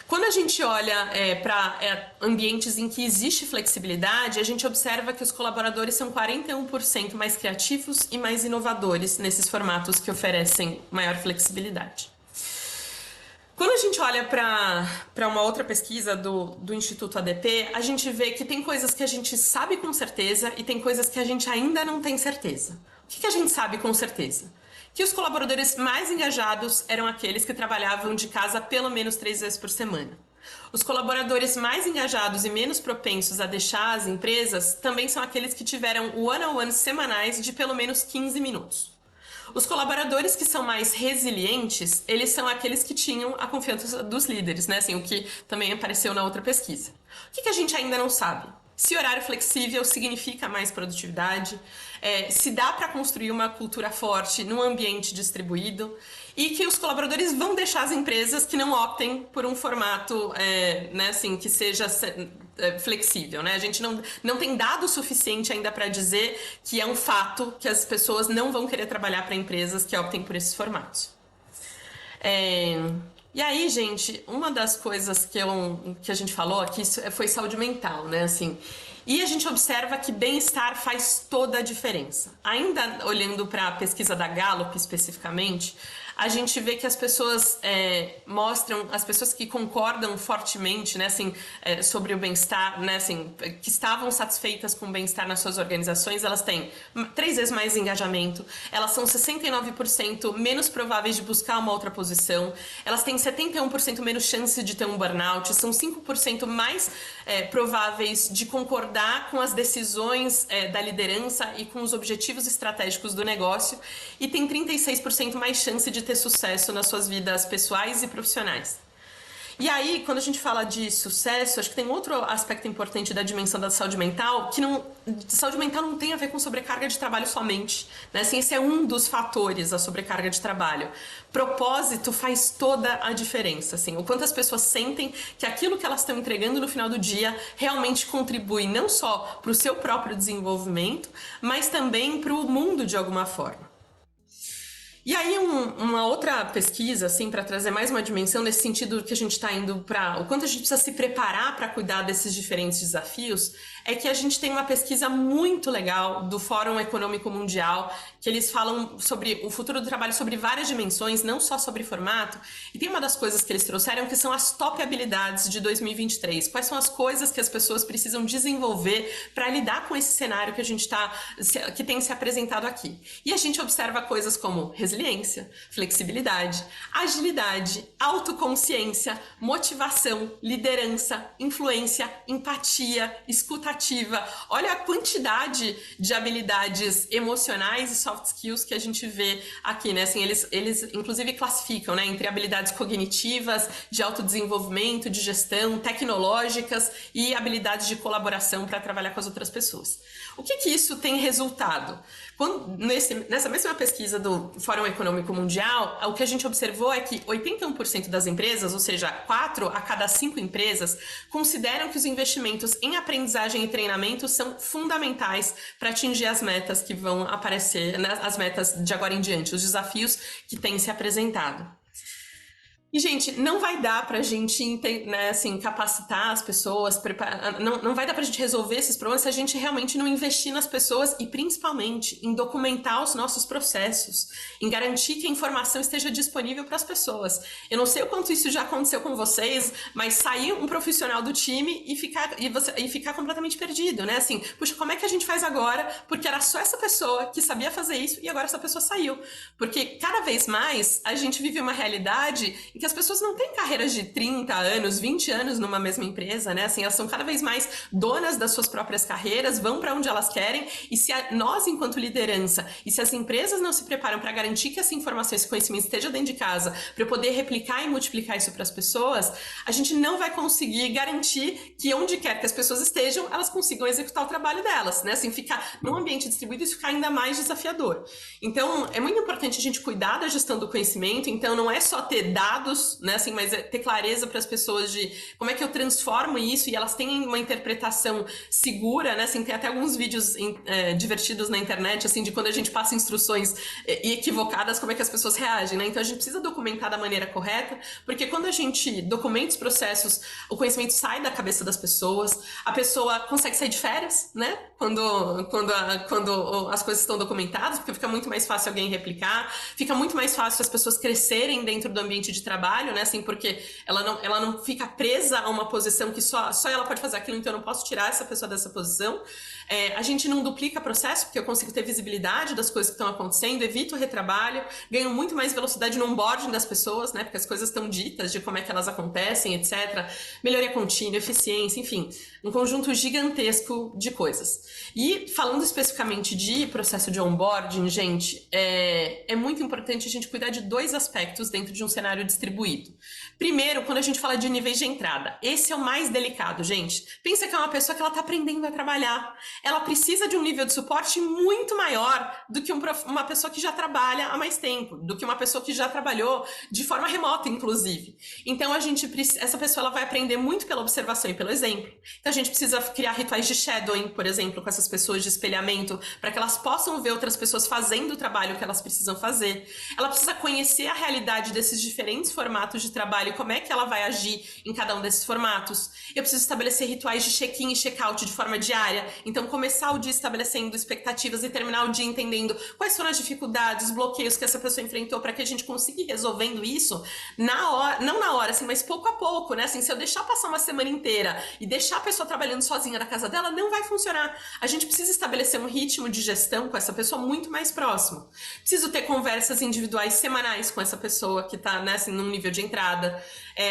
Quando a gente olha para ambientes em que existe flexibilidade, a gente observa que os colaboradores são 41% mais criativos e mais inovadores nesses formatos que oferecem maior flexibilidade. Quando a gente olha para uma outra pesquisa do Instituto ADP, a gente vê que tem coisas que a gente sabe com certeza e tem coisas que a gente ainda não tem certeza. O que a gente sabe com certeza? Que os colaboradores mais engajados eram aqueles que trabalhavam de casa pelo menos 3 vezes por semana. Os colaboradores mais engajados e menos propensos a deixar as empresas também são aqueles que tiveram one-on-one semanais de pelo menos 15 minutos. Os colaboradores que são mais resilientes, eles são aqueles que tinham a confiança dos líderes, né? Assim, o que também apareceu na outra pesquisa. O que a gente ainda não sabe? Se horário flexível significa mais produtividade, se dá para construir uma cultura forte num ambiente distribuído e que os colaboradores vão deixar as empresas que não optem por um formato né, assim, que seja flexível. Né? A gente não tem dado suficiente ainda para dizer que é um fato que as pessoas não vão querer trabalhar para empresas que optem por esses formatos. E aí, gente, uma das coisas que a gente falou aqui foi saúde mental, né? Assim, e a gente observa que bem-estar faz toda a diferença. Ainda olhando para a pesquisa da Gallup especificamente, a gente vê que as pessoas mostram, as pessoas que concordam fortemente, né, assim, sobre o bem-estar, né, assim, que estavam satisfeitas com o bem-estar nas suas organizações, elas têm 3 vezes mais engajamento, elas são 69% menos prováveis de buscar uma outra posição, elas têm 71% menos chance de ter um burnout, são 5% mais prováveis de concordar com as decisões da liderança e com os objetivos estratégicos do negócio e tem 36% mais chance de ter sucesso nas suas vidas pessoais e profissionais. E aí, quando a gente fala de sucesso, acho que tem outro aspecto importante da dimensão da saúde mental, que saúde mental não tem a ver com sobrecarga de trabalho somente, né? Assim, esse é um dos fatores da sobrecarga de trabalho. Propósito faz toda a diferença, assim, o quanto as pessoas sentem que aquilo que elas estão entregando no final do dia realmente contribui não só para o seu próprio desenvolvimento, mas também para o mundo de alguma forma. E aí uma outra pesquisa, assim, para trazer mais uma dimensão nesse sentido que a gente está indo para o quanto a gente precisa se preparar para cuidar desses diferentes desafios, é que a gente tem uma pesquisa muito legal do Fórum Econômico Mundial, que eles falam sobre o futuro do trabalho sobre várias dimensões, não só sobre formato, e tem uma das coisas que eles trouxeram que são as top habilidades de 2023. Quais são as coisas que as pessoas precisam desenvolver para lidar com esse cenário que a gente que tem se apresentado aqui. E a gente observa coisas como resiliência, flexibilidade, agilidade, autoconsciência, motivação, liderança, influência, empatia, escuta ativa. Olha a quantidade de habilidades emocionais e soft skills que a gente vê aqui, né? Assim, eles inclusive classificam, né, entre habilidades cognitivas, de autodesenvolvimento, de gestão, tecnológicas e habilidades de colaboração para trabalhar com as outras pessoas. O que isso tem resultado? Nessa mesma pesquisa do Fórum Econômico Mundial, o que a gente observou é que 81% das empresas, ou seja, 4 a cada 5 empresas, consideram que os investimentos em aprendizagem e treinamento são fundamentais para atingir as metas que vão aparecer, né, as metas de agora em diante, os desafios que têm se apresentado. E, gente, não vai dar pra gente, né, assim, capacitar as pessoas, não vai dar pra gente resolver esses problemas se a gente realmente não investir nas pessoas e, principalmente, em documentar os nossos processos, em garantir que a informação esteja disponível para as pessoas. Eu não sei o quanto isso já aconteceu com vocês, mas sair um profissional do time e ficar completamente perdido, né? Assim, puxa, como é que a gente faz agora? Porque era só essa pessoa que sabia fazer isso e agora essa pessoa saiu. Porque cada vez mais a gente vive uma realidade em que as pessoas não têm carreiras de 30 anos, 20 anos numa mesma empresa, né? Assim, elas são cada vez mais donas das suas próprias carreiras, vão para onde elas querem, e se nós, enquanto liderança, e se as empresas não se preparam para garantir que essa informação, esse conhecimento esteja dentro de casa, para eu poder replicar e multiplicar isso para as pessoas, a gente não vai conseguir garantir que onde quer que as pessoas estejam, elas consigam executar o trabalho delas, né? Assim, ficar num ambiente distribuído, isso ficar ainda mais desafiador. Então, é muito importante a gente cuidar da gestão do conhecimento, então não é só ter dados, né, assim, mas é ter clareza para as pessoas de como é que eu transformo isso e elas têm uma interpretação segura, né, assim, tem até alguns vídeos divertidos na internet, assim, de quando a gente passa instruções equivocadas, como é que as pessoas reagem, né, então a gente precisa documentar da maneira correta, porque quando a gente documenta os processos, o conhecimento sai da cabeça das pessoas, a pessoa consegue sair de férias, né, quando as coisas estão documentadas, porque fica muito mais fácil alguém replicar, fica muito mais fácil as pessoas crescerem dentro do ambiente de trabalho, né, assim, porque ela não fica presa a uma posição que só ela pode fazer aquilo, então eu não posso tirar essa pessoa dessa posição. A gente não duplica processo, porque eu consigo ter visibilidade das coisas que estão acontecendo, evito o retrabalho, ganho muito mais velocidade no onboarding das pessoas, né, porque as coisas estão ditas de como é que elas acontecem, etc. Melhoria contínua, eficiência, enfim, um conjunto gigantesco de coisas. E falando especificamente de processo de onboarding, gente, é muito importante a gente cuidar de 2 aspectos dentro de um cenário distribuído. Primeiro, quando a gente fala de níveis de entrada, esse é o mais delicado, gente. Pensa que é uma pessoa que ela está aprendendo a trabalhar. Ela precisa de um nível de suporte muito maior do que uma pessoa que já trabalha há mais tempo, do que uma pessoa que já trabalhou de forma remota, inclusive. Então, essa pessoa ela vai aprender muito pela observação e pelo exemplo. Então, a gente precisa criar rituais de shadowing, por exemplo, com essas pessoas de espelhamento, para que elas possam ver outras pessoas fazendo o trabalho que elas precisam fazer. Ela precisa conhecer a realidade desses diferentes formatos de trabalho e como é que ela vai agir em cada um desses formatos. Eu preciso estabelecer rituais de check-in e check-out de forma diária. Então, começar o dia estabelecendo expectativas e terminar o dia entendendo quais foram as dificuldades, os bloqueios que essa pessoa enfrentou para que a gente consiga ir resolvendo isso na hora, não na hora, assim, mas pouco a pouco, né? Assim, se eu deixar passar uma semana inteira e deixar a pessoa trabalhando sozinha na casa dela, não vai funcionar. A gente precisa estabelecer um ritmo de gestão com essa pessoa muito mais próximo. Preciso ter conversas individuais semanais com essa pessoa que está, né, assim, num nível de entrada.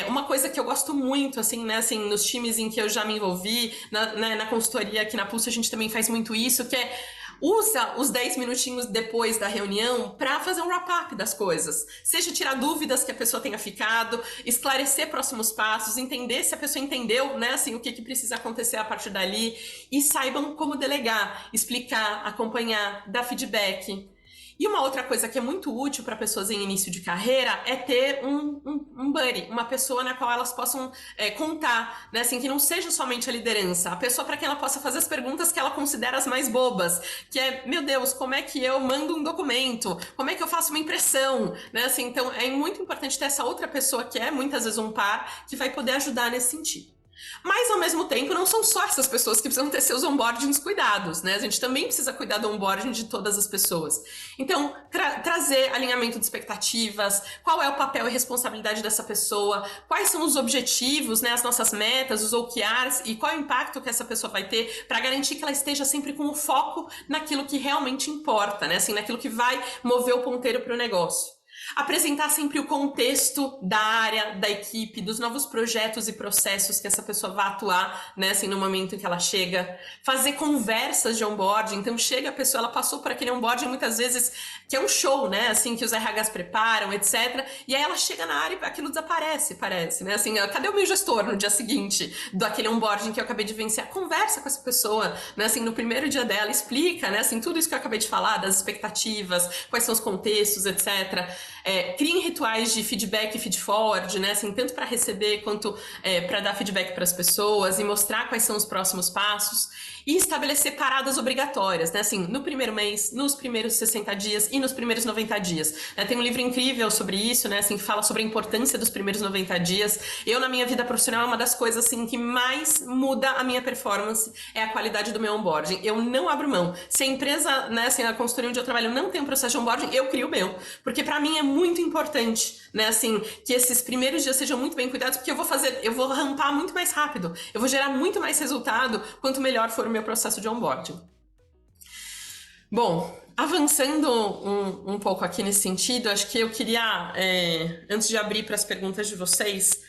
Uma coisa que eu gosto muito, assim, né, assim, nos times em que eu já me envolvi, na consultoria aqui na Pulse, a gente também faz muito isso, que é usa os 10 minutinhos depois da reunião para fazer um wrap-up das coisas. Seja tirar dúvidas que a pessoa tenha ficado, esclarecer próximos passos, entender se a pessoa entendeu, né, assim, o que precisa acontecer a partir dali, e saibam como delegar, explicar, acompanhar, dar feedback. E uma outra coisa que é muito útil para pessoas em início de carreira é ter um buddy, uma pessoa na qual elas possam contar, né? Assim, que não seja somente a liderança, a pessoa para quem ela possa fazer as perguntas que ela considera as mais bobas, que é, meu Deus, como é que eu mando um documento? Como é que eu faço uma impressão? Né? Assim, então, é muito importante ter essa outra pessoa que é, muitas vezes, um par, que vai poder ajudar nesse sentido. Mas, ao mesmo tempo, não são só essas pessoas que precisam ter seus onboardings cuidados, né? A gente também precisa cuidar do onboarding de todas as pessoas. Então, trazer alinhamento de expectativas, qual é o papel e responsabilidade dessa pessoa, quais são os objetivos, né, as nossas metas, os OKRs, e qual é o impacto que essa pessoa vai ter para garantir que ela esteja sempre com o foco naquilo que realmente importa, né? Assim, naquilo que vai mover o ponteiro para o negócio. Apresentar sempre o contexto da área, da equipe, dos novos projetos e processos que essa pessoa vai atuar, né, assim, no momento em que ela chega. Fazer conversas de onboarding. Então, chega a pessoa, ela passou por aquele onboarding muitas vezes, que é um show, né, assim, que os RHs preparam, etc. E aí ela chega na área e aquilo desaparece, parece, né, assim, cadê o meu gestor no dia seguinte daquele onboarding que eu acabei de vencer? Conversa com essa pessoa, né, assim, no primeiro dia dela, explica, né, assim, tudo isso que eu acabei de falar, das expectativas, quais são os contextos, etc. Criem rituais de feedback e feed-forward, né? Assim, tanto para receber quanto para dar feedback para as pessoas e mostrar quais são os próximos passos. E estabelecer paradas obrigatórias, né? Assim, no primeiro mês, nos primeiros 60 dias e nos primeiros 90 dias. Tem um livro incrível sobre isso, né? Assim, que fala sobre a importância dos primeiros 90 dias. Eu, na minha vida profissional, é uma das coisas assim, que mais muda a minha performance, é a qualidade do meu onboarding. Eu não abro mão. Se a empresa, né, assim, a consultoria onde eu trabalho não tem um processo de onboarding, eu crio o meu. Porque para mim é muito importante, né, assim, que esses primeiros dias sejam muito bem cuidados, porque eu vou rampar muito mais rápido, eu vou gerar muito mais resultado quanto melhor for o meu processo de onboarding. Bom, avançando um pouco aqui nesse sentido, acho que eu queria, antes de abrir para as perguntas de vocês,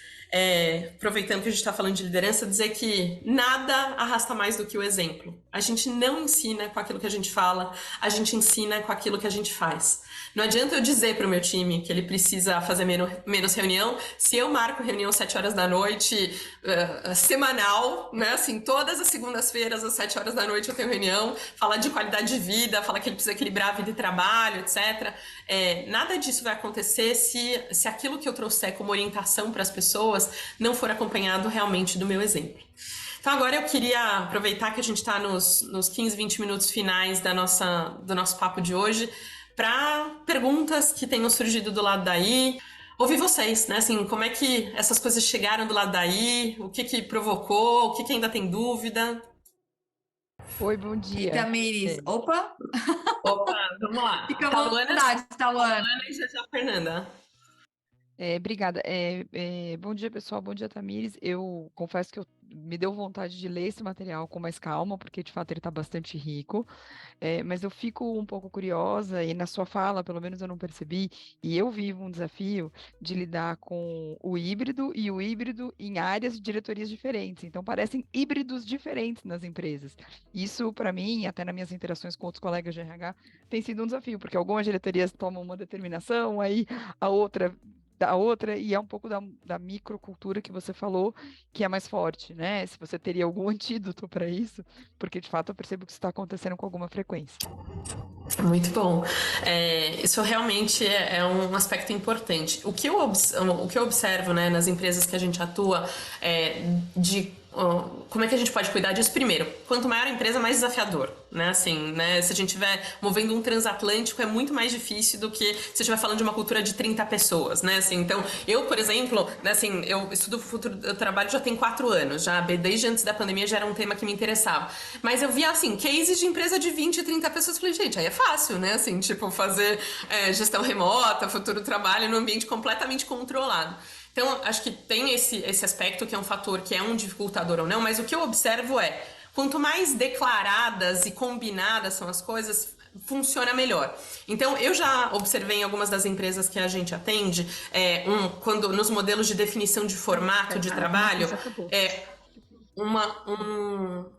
aproveitando que a gente está falando de liderança, dizer que nada arrasta mais do que o exemplo. A gente não ensina com aquilo que a gente fala, a gente ensina com aquilo que a gente faz. Não adianta eu dizer para o meu time que ele precisa fazer menos reunião, se eu marco reunião 7 horas da noite, semanal, né? Assim, todas as segundas-feiras, às 7 horas da noite eu tenho reunião, falar de qualidade de vida, falar que ele precisa equilibrar a vida e trabalho, etc. Nada disso vai acontecer se aquilo que eu trouxer como orientação para as pessoas não for acompanhado realmente do meu exemplo. Então agora eu queria aproveitar que a gente está nos 15, 20 minutos finais do nosso papo de hoje para perguntas que tenham surgido do lado daí. Ouvir vocês, né? Assim, como é que essas coisas chegaram do lado daí? O que provocou? O que ainda tem dúvida? Oi, bom dia. Tamires, opa! Opa, vamos lá. Fica à vontade, Tawana. E já Fernanda. Obrigada. Bom dia, pessoal. Bom dia, Tamires. Eu confesso que me deu vontade de ler esse material com mais calma, porque de fato ele está bastante rico. Mas eu fico um pouco curiosa, e na sua fala, pelo menos eu não percebi, e eu vivo um desafio de lidar com o híbrido e o híbrido em áreas de diretorias diferentes. Então, parecem híbridos diferentes nas empresas. Isso, para mim, até nas minhas interações com outros colegas de RH, tem sido um desafio, porque algumas diretorias tomam uma determinação, aí a outra da outra, e é um pouco da microcultura que você falou, que é mais forte, né? Se você teria algum antídoto para isso, porque de fato eu percebo que isso está acontecendo com alguma frequência. Muito bom. Isso realmente é um aspecto importante. O que eu observo, né, nas empresas que a gente atua, como é que a gente pode cuidar disso? Primeiro, quanto maior a empresa, mais desafiador, né? Assim, né? Se a gente estiver movendo um transatlântico, é muito mais difícil do que se estiver falando de uma cultura de 30 pessoas, né? Assim, então, eu, por exemplo, né, assim, eu estudo futuro do trabalho já tem 4 anos, já desde antes da pandemia já era um tema que me interessava. Mas eu via, assim, cases de empresa de 20, 30 pessoas, falei, gente, aí é fácil, né? Assim, tipo, fazer gestão remota, futuro do trabalho num ambiente completamente controlado. Então, acho que tem esse aspecto que é um fator que é um dificultador ou não, mas o que eu observo quanto mais declaradas e combinadas são as coisas, funciona melhor. Então, eu já observei em algumas das empresas que a gente atende, quando nos modelos de definição de formato de trabalho,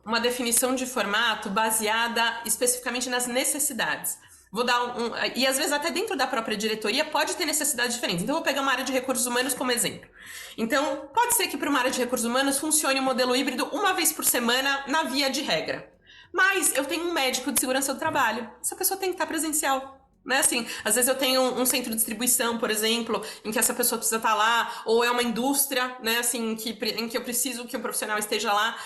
uma definição de formato baseada especificamente nas necessidades. Vou dar e às vezes até dentro da própria diretoria pode ter necessidades diferentes. Então, eu vou pegar uma área de recursos humanos como exemplo. Então, pode ser que para uma área de recursos humanos funcione o modelo híbrido uma vez por semana na via de regra. Mas eu tenho um médico de segurança do trabalho. Essa pessoa tem que estar presencial. Né? Assim, às vezes eu tenho um centro de distribuição, por exemplo, em que essa pessoa precisa estar lá, ou é uma indústria, né? Assim, em que eu preciso que um profissional esteja lá.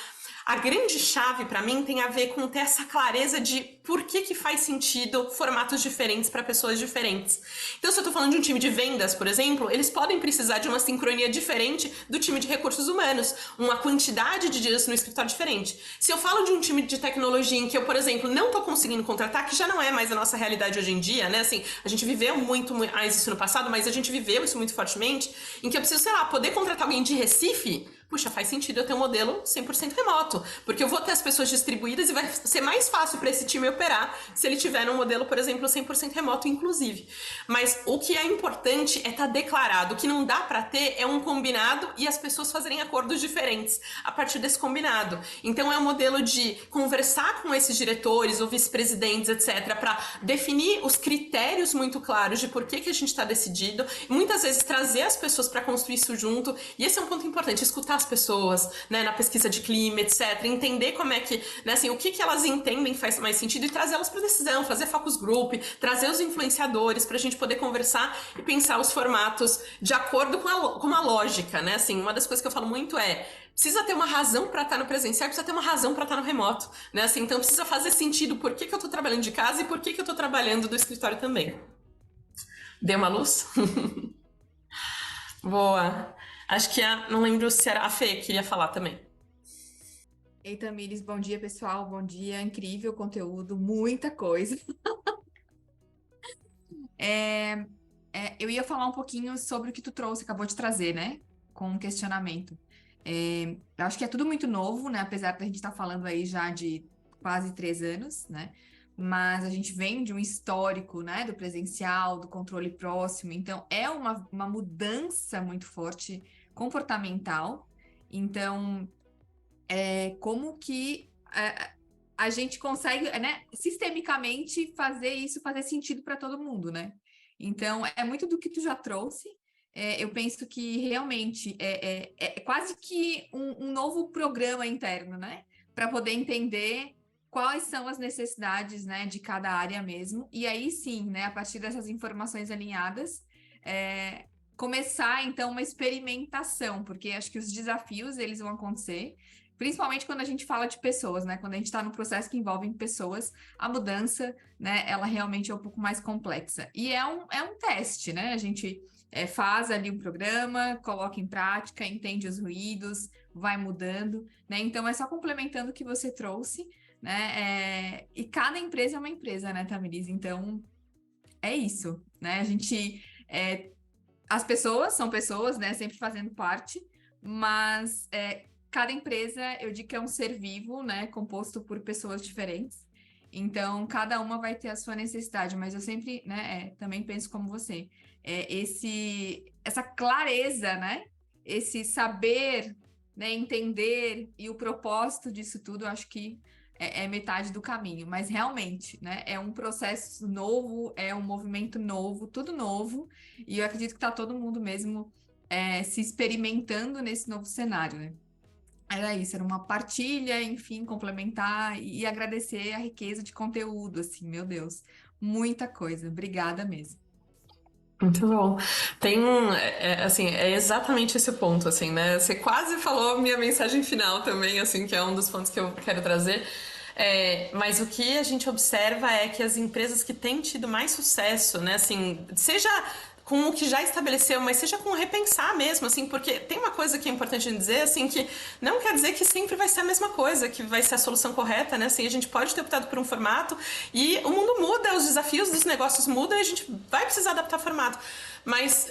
A grande chave para mim tem a ver com ter essa clareza de por que faz sentido formatos diferentes para pessoas diferentes. Então, se eu estou falando de um time de vendas, por exemplo, eles podem precisar de uma sincronia diferente do time de recursos humanos, uma quantidade de dias no escritório diferente. Se eu falo de um time de tecnologia em que eu, por exemplo, não estou conseguindo contratar, que já não é mais a nossa realidade hoje em dia, né? Assim, a gente viveu muito mais isso no passado, mas a gente viveu isso muito fortemente, em que eu preciso, sei lá, poder contratar alguém de Recife, puxa, faz sentido eu ter um modelo 100% remoto, porque eu vou ter as pessoas distribuídas e vai ser mais fácil para esse time operar se ele tiver um modelo, por exemplo, 100% remoto, inclusive. Mas o que é importante é estar declarado. O que não dá para ter é um combinado e as pessoas fazerem acordos diferentes a partir desse combinado. Então é um modelo de conversar com esses diretores ou vice-presidentes, etc., para definir os critérios muito claros de por que a gente está decidido, e muitas vezes trazer as pessoas para construir isso junto. E esse é um ponto importante, escutar as pessoas, né, na pesquisa de clima, etc., entender como é que, né, assim, o que elas entendem faz mais sentido e trazer elas para decisão, fazer focus group, trazer os influenciadores para a gente poder conversar e pensar os formatos de acordo com uma lógica, né? Assim, uma das coisas que eu falo muito é: precisa ter uma razão para estar no presencial, precisa ter uma razão para estar no remoto, né? Assim, então precisa fazer sentido por que eu estou trabalhando de casa e por que eu estou trabalhando do escritório também. Deu uma luz? Boa. Acho que não lembro se era a Fê que queria falar também. Ei, Tamires, bom dia, pessoal. Bom dia, incrível conteúdo, muita coisa. Eu ia falar um pouquinho sobre o que tu trouxe, acabou de trazer, né? Com um questionamento. Eu acho que é tudo muito novo, né? Apesar da gente estar falando aí já de quase 3 anos, né? Mas a gente vem de um histórico, né? Do presencial, do controle próximo. Então, é uma mudança muito forte comportamental. Então, como que a gente consegue, né? Sistemicamente fazer isso fazer sentido para todo mundo, né? Então, é muito do que tu já trouxe. Eu penso que realmente é quase que um novo programa interno, né? Para poder entender quais são as necessidades, né, de cada área mesmo. E aí sim, né, a partir dessas informações alinhadas, começar então uma experimentação, porque acho que os desafios eles vão acontecer, principalmente quando a gente fala de pessoas, né? Quando a gente está no processo que envolve pessoas, a mudança, né, ela realmente é um pouco mais complexa. E é um teste, né? A gente faz ali um programa, coloca em prática, entende os ruídos, vai mudando, né? Então, é só complementando o que você trouxe, né? E cada empresa é uma empresa, né, Tamires? Então, é isso, né? A gente... as pessoas são pessoas, né? Sempre fazendo parte, mas cada empresa, eu digo que é um ser vivo, né? Composto por pessoas diferentes. Então, cada uma vai ter a sua necessidade, mas eu sempre, né, também penso como você. Essa clareza, né? Esse saber, né, entender e o propósito disso tudo, eu acho que é metade do caminho. Mas realmente, né? É um processo novo, é um movimento novo, tudo novo. E eu acredito que está todo mundo mesmo se experimentando nesse novo cenário, né? Era isso, era uma partilha, enfim, complementar e agradecer a riqueza de conteúdo, assim, meu Deus, muita coisa. Obrigada mesmo. Muito bom. Tem assim, é exatamente esse ponto, assim, né? Você quase falou a minha mensagem final também, assim, que é um dos pontos que eu quero trazer. Mas o que a gente observa é que as empresas que têm tido mais sucesso, né, assim, seja com o que já estabeleceu, mas seja com repensar mesmo, assim, porque tem uma coisa que é importante dizer, assim, que não quer dizer que sempre vai ser a mesma coisa, que vai ser a solução correta, né, assim, a gente pode ter optado por um formato e o mundo muda, os desafios dos negócios mudam e a gente vai precisar adaptar o formato. Mas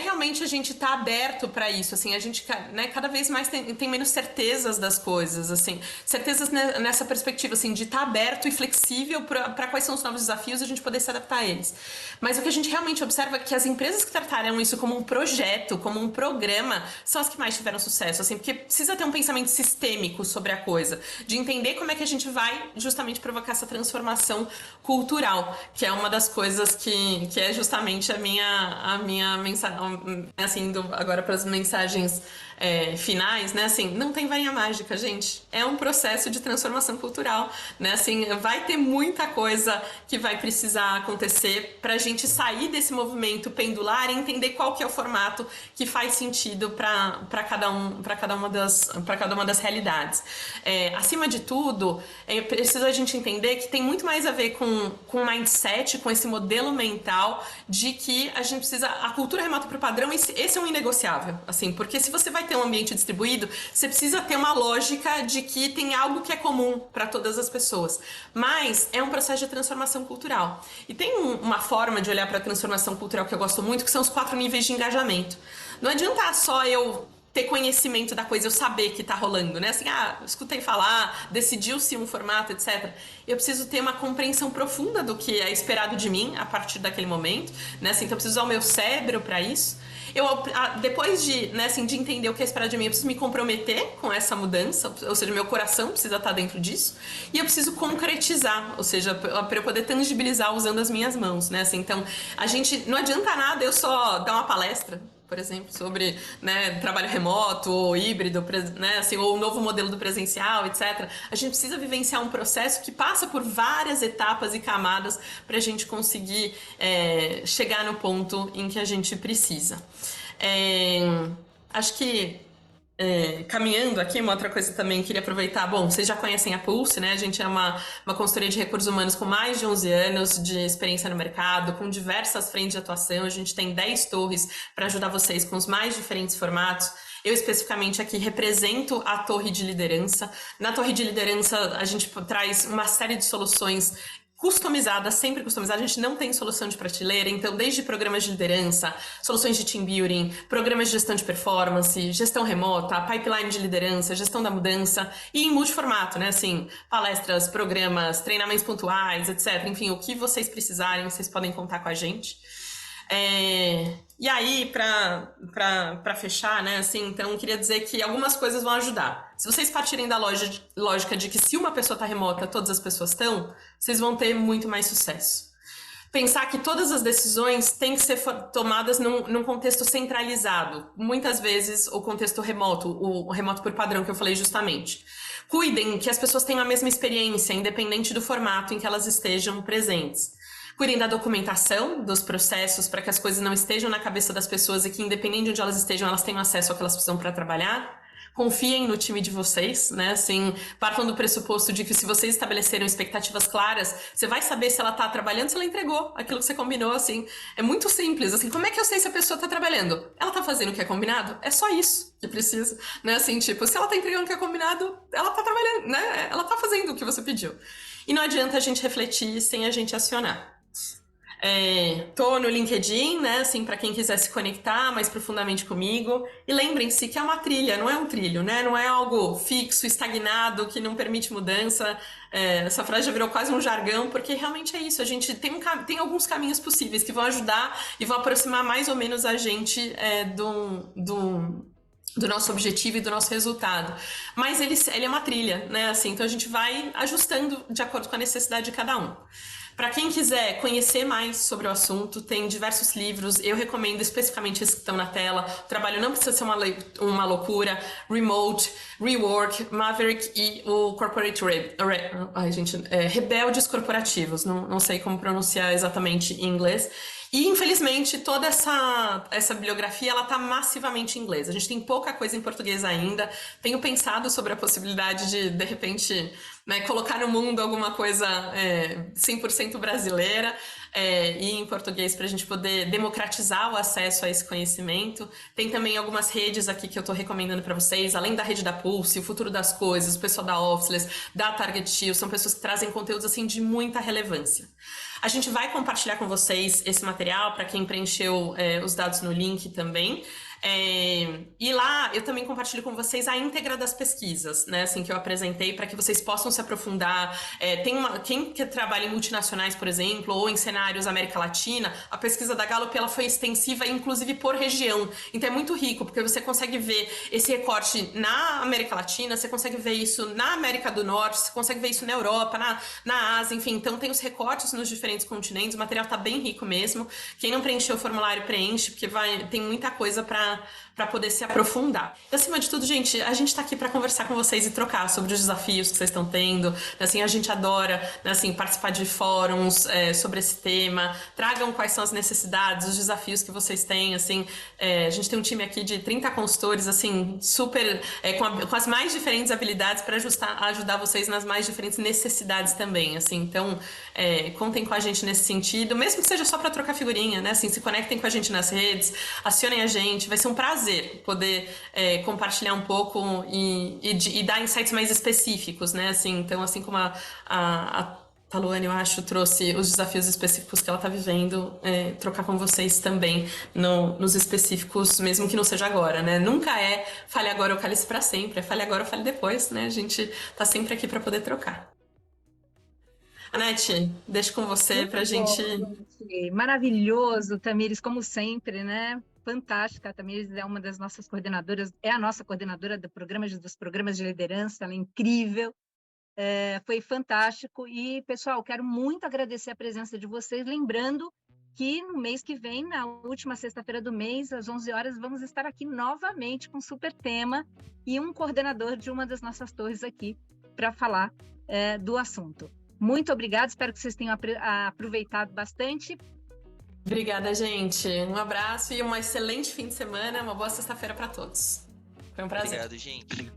realmente a gente tá aberto para isso, assim, a gente, né, cada vez mais tem menos certezas das coisas, assim, certezas nessa perspectiva, assim, de estar aberto e flexível para quais são os novos desafios e a gente poder se adaptar a eles. Mas o que a gente realmente observa é que as empresas que trataram isso como um projeto, como um programa, são as que mais tiveram sucesso, assim, porque precisa ter um pensamento sistêmico sobre a coisa, de entender como é que a gente vai justamente provocar essa transformação cultural, que é uma das coisas que é justamente a minha mensagem, assim, agora para as mensagens finais, né, assim, não tem varinha mágica, gente, é um processo de transformação cultural, né, assim, vai ter muita coisa que vai precisar acontecer para a gente sair desse movimento pendular e entender qual que é o formato que faz sentido para cada uma das realidades. Acima de tudo, é preciso a gente entender que tem muito mais a ver com o mindset, com esse modelo mental de que a gente precisa, a cultura remota para o padrão, esse é um inegociável, assim, porque se você vai ter um ambiente distribuído, você precisa ter uma lógica de que tem algo que é comum para todas as pessoas, mas é um processo de transformação cultural. E tem uma forma de olhar para a transformação cultural que eu gosto muito, que são os 4 níveis de engajamento. Não adianta só eu ter conhecimento da coisa, eu saber que tá rolando, né? Assim, escutei falar, decidiu-se um formato, etc. Eu preciso ter uma compreensão profunda do que é esperado de mim a partir daquele momento, né? Assim, então eu preciso usar o meu cérebro para isso. Depois de, né, assim, de entender o que é esperado de mim, eu preciso me comprometer com essa mudança, ou seja, meu coração precisa estar dentro disso, e eu preciso concretizar, ou seja, para eu poder tangibilizar usando as minhas mãos, né? Assim, então, não adianta nada eu só dar uma palestra, por exemplo, sobre, né, trabalho remoto ou híbrido, né, assim, ou o novo modelo do presencial, etc. A gente precisa vivenciar um processo que passa por várias etapas e camadas para a gente conseguir chegar no ponto em que a gente precisa. Acho que caminhando aqui, uma outra coisa também queria aproveitar. Bom, vocês já conhecem a Pulse, né? A gente é uma consultoria de recursos humanos com mais de 11 anos de experiência no mercado, com diversas frentes de atuação. A gente tem 10 torres para ajudar vocês com os mais diferentes formatos. Eu especificamente aqui represento a torre de liderança. Na torre de liderança, a gente traz uma série de soluções customizada, sempre customizada, a gente não tem solução de prateleira, então desde programas de liderança, soluções de team building, programas de gestão de performance, gestão remota, pipeline de liderança, gestão da mudança e em multiformato, né, assim, palestras, programas, treinamentos pontuais, etc. Enfim, o que vocês precisarem, vocês podem contar com a gente. E aí, para fechar, né, assim, então, queria dizer que algumas coisas vão ajudar. Se vocês partirem da lógica de que se uma pessoa está remota, todas as pessoas estão, vocês vão ter muito mais sucesso. Pensar que todas as decisões têm que ser tomadas num contexto centralizado. Muitas vezes, o contexto remoto, o remoto por padrão que eu falei justamente. Cuidem que as pessoas tenham a mesma experiência, independente do formato em que elas estejam presentes. Cuidem da documentação dos processos para que as coisas não estejam na cabeça das pessoas e que, independente de onde elas estejam, elas tenham acesso ao que elas precisam para trabalhar. Confiem no time de vocês, né? Assim, partam do pressuposto de que se vocês estabeleceram expectativas claras, você vai saber se ela está trabalhando, se ela entregou aquilo que você combinou, assim. É muito simples, assim, como é que eu sei se a pessoa está trabalhando? Ela está fazendo o que é combinado? É só isso que precisa, né? Assim, tipo, se ela está entregando o que é combinado, ela está trabalhando, né? Ela está fazendo o que você pediu. E não adianta a gente refletir sem a gente acionar. Tô no LinkedIn, né, assim, para quem quiser se conectar mais profundamente comigo. E lembrem-se que é uma trilha, não é um trilho, né? Não é algo fixo, estagnado, que não permite mudança. Essa frase já virou quase um jargão, porque realmente é isso. A gente tem alguns caminhos possíveis que vão ajudar e vão aproximar mais ou menos a gente do nosso objetivo e do nosso resultado. Mas ele é uma trilha, né? Assim, então a gente vai ajustando de acordo com a necessidade de cada um. Para quem quiser conhecer mais sobre o assunto, tem diversos livros. Eu recomendo especificamente esses que estão na tela. O trabalho não precisa ser uma loucura. Remote, Rework, Maverick e o Corporate Rebeldes Corporativos. Não sei como pronunciar exatamente em inglês. E, infelizmente, toda essa bibliografia, ela está massivamente em inglês. A gente tem pouca coisa em português ainda. Tenho pensado sobre a possibilidade de repente, né, colocar no mundo alguma coisa 100% brasileira e em português para a gente poder democratizar o acesso a esse conhecimento. Tem também algumas redes aqui que eu estou recomendando para vocês, além da rede da Pulse, o Futuro das Coisas, o pessoal da Officeless, da Target Shield, são pessoas que trazem conteúdos assim, de muita relevância. A gente vai compartilhar com vocês esse material para quem preencheu os dados no link também. E lá eu também compartilho com vocês a íntegra das pesquisas, né, assim, que eu apresentei para que vocês possam se aprofundar. Quem que trabalha em multinacionais, por exemplo, ou em cenários América Latina, a pesquisa da Gallup ela foi extensiva, inclusive por região. Então é muito rico, porque você consegue ver esse recorte na América Latina, você consegue ver isso na América do Norte, você consegue ver isso na Europa, na Ásia, enfim. Então tem os recortes nos diferentes continentes, o material está bem rico mesmo. Quem não preencheu o formulário, preenche, porque tem muita coisa para poder se aprofundar. E, acima de tudo, gente, a gente está aqui para conversar com vocês e trocar sobre os desafios que vocês estão tendo. Assim, a gente adora, assim, participar de fóruns sobre esse tema. Tragam quais são as necessidades, os desafios que vocês têm. Assim, a gente tem um time aqui de 30 consultores, assim, super com as mais diferentes habilidades para ajudar vocês nas mais diferentes necessidades também. Assim, então, contem com a gente nesse sentido, mesmo que seja só para trocar figurinha, né? Assim, se conectem com a gente nas redes, acionem a gente, vai ser um prazer poder compartilhar um pouco e dar insights mais específicos, né? Assim, então, assim como a a Luane, eu acho, trouxe os desafios específicos que ela está vivendo, trocar com vocês também nos específicos, mesmo que não seja agora, né? Nunca é fale agora ou cale-se para sempre, é fale agora ou fale depois, né? A gente tá sempre aqui para poder trocar. Anete, deixo com você para a gente... gente. Maravilhoso, Tamires, como sempre, né? Fantástica. A Tamires é uma das nossas coordenadoras, é a nossa coordenadora dos programas de liderança, ela é incrível. Foi fantástico e, pessoal, quero muito agradecer a presença de vocês, lembrando que no mês que vem, na última sexta-feira do mês, às 11 horas, vamos estar aqui novamente com um super tema e um coordenador de uma das nossas torres aqui para falar do assunto. Muito obrigada, espero que vocês tenham aproveitado bastante. Obrigada, gente. Um abraço e um excelente fim de semana, uma boa sexta-feira para todos. Foi um prazer. Obrigado, gente.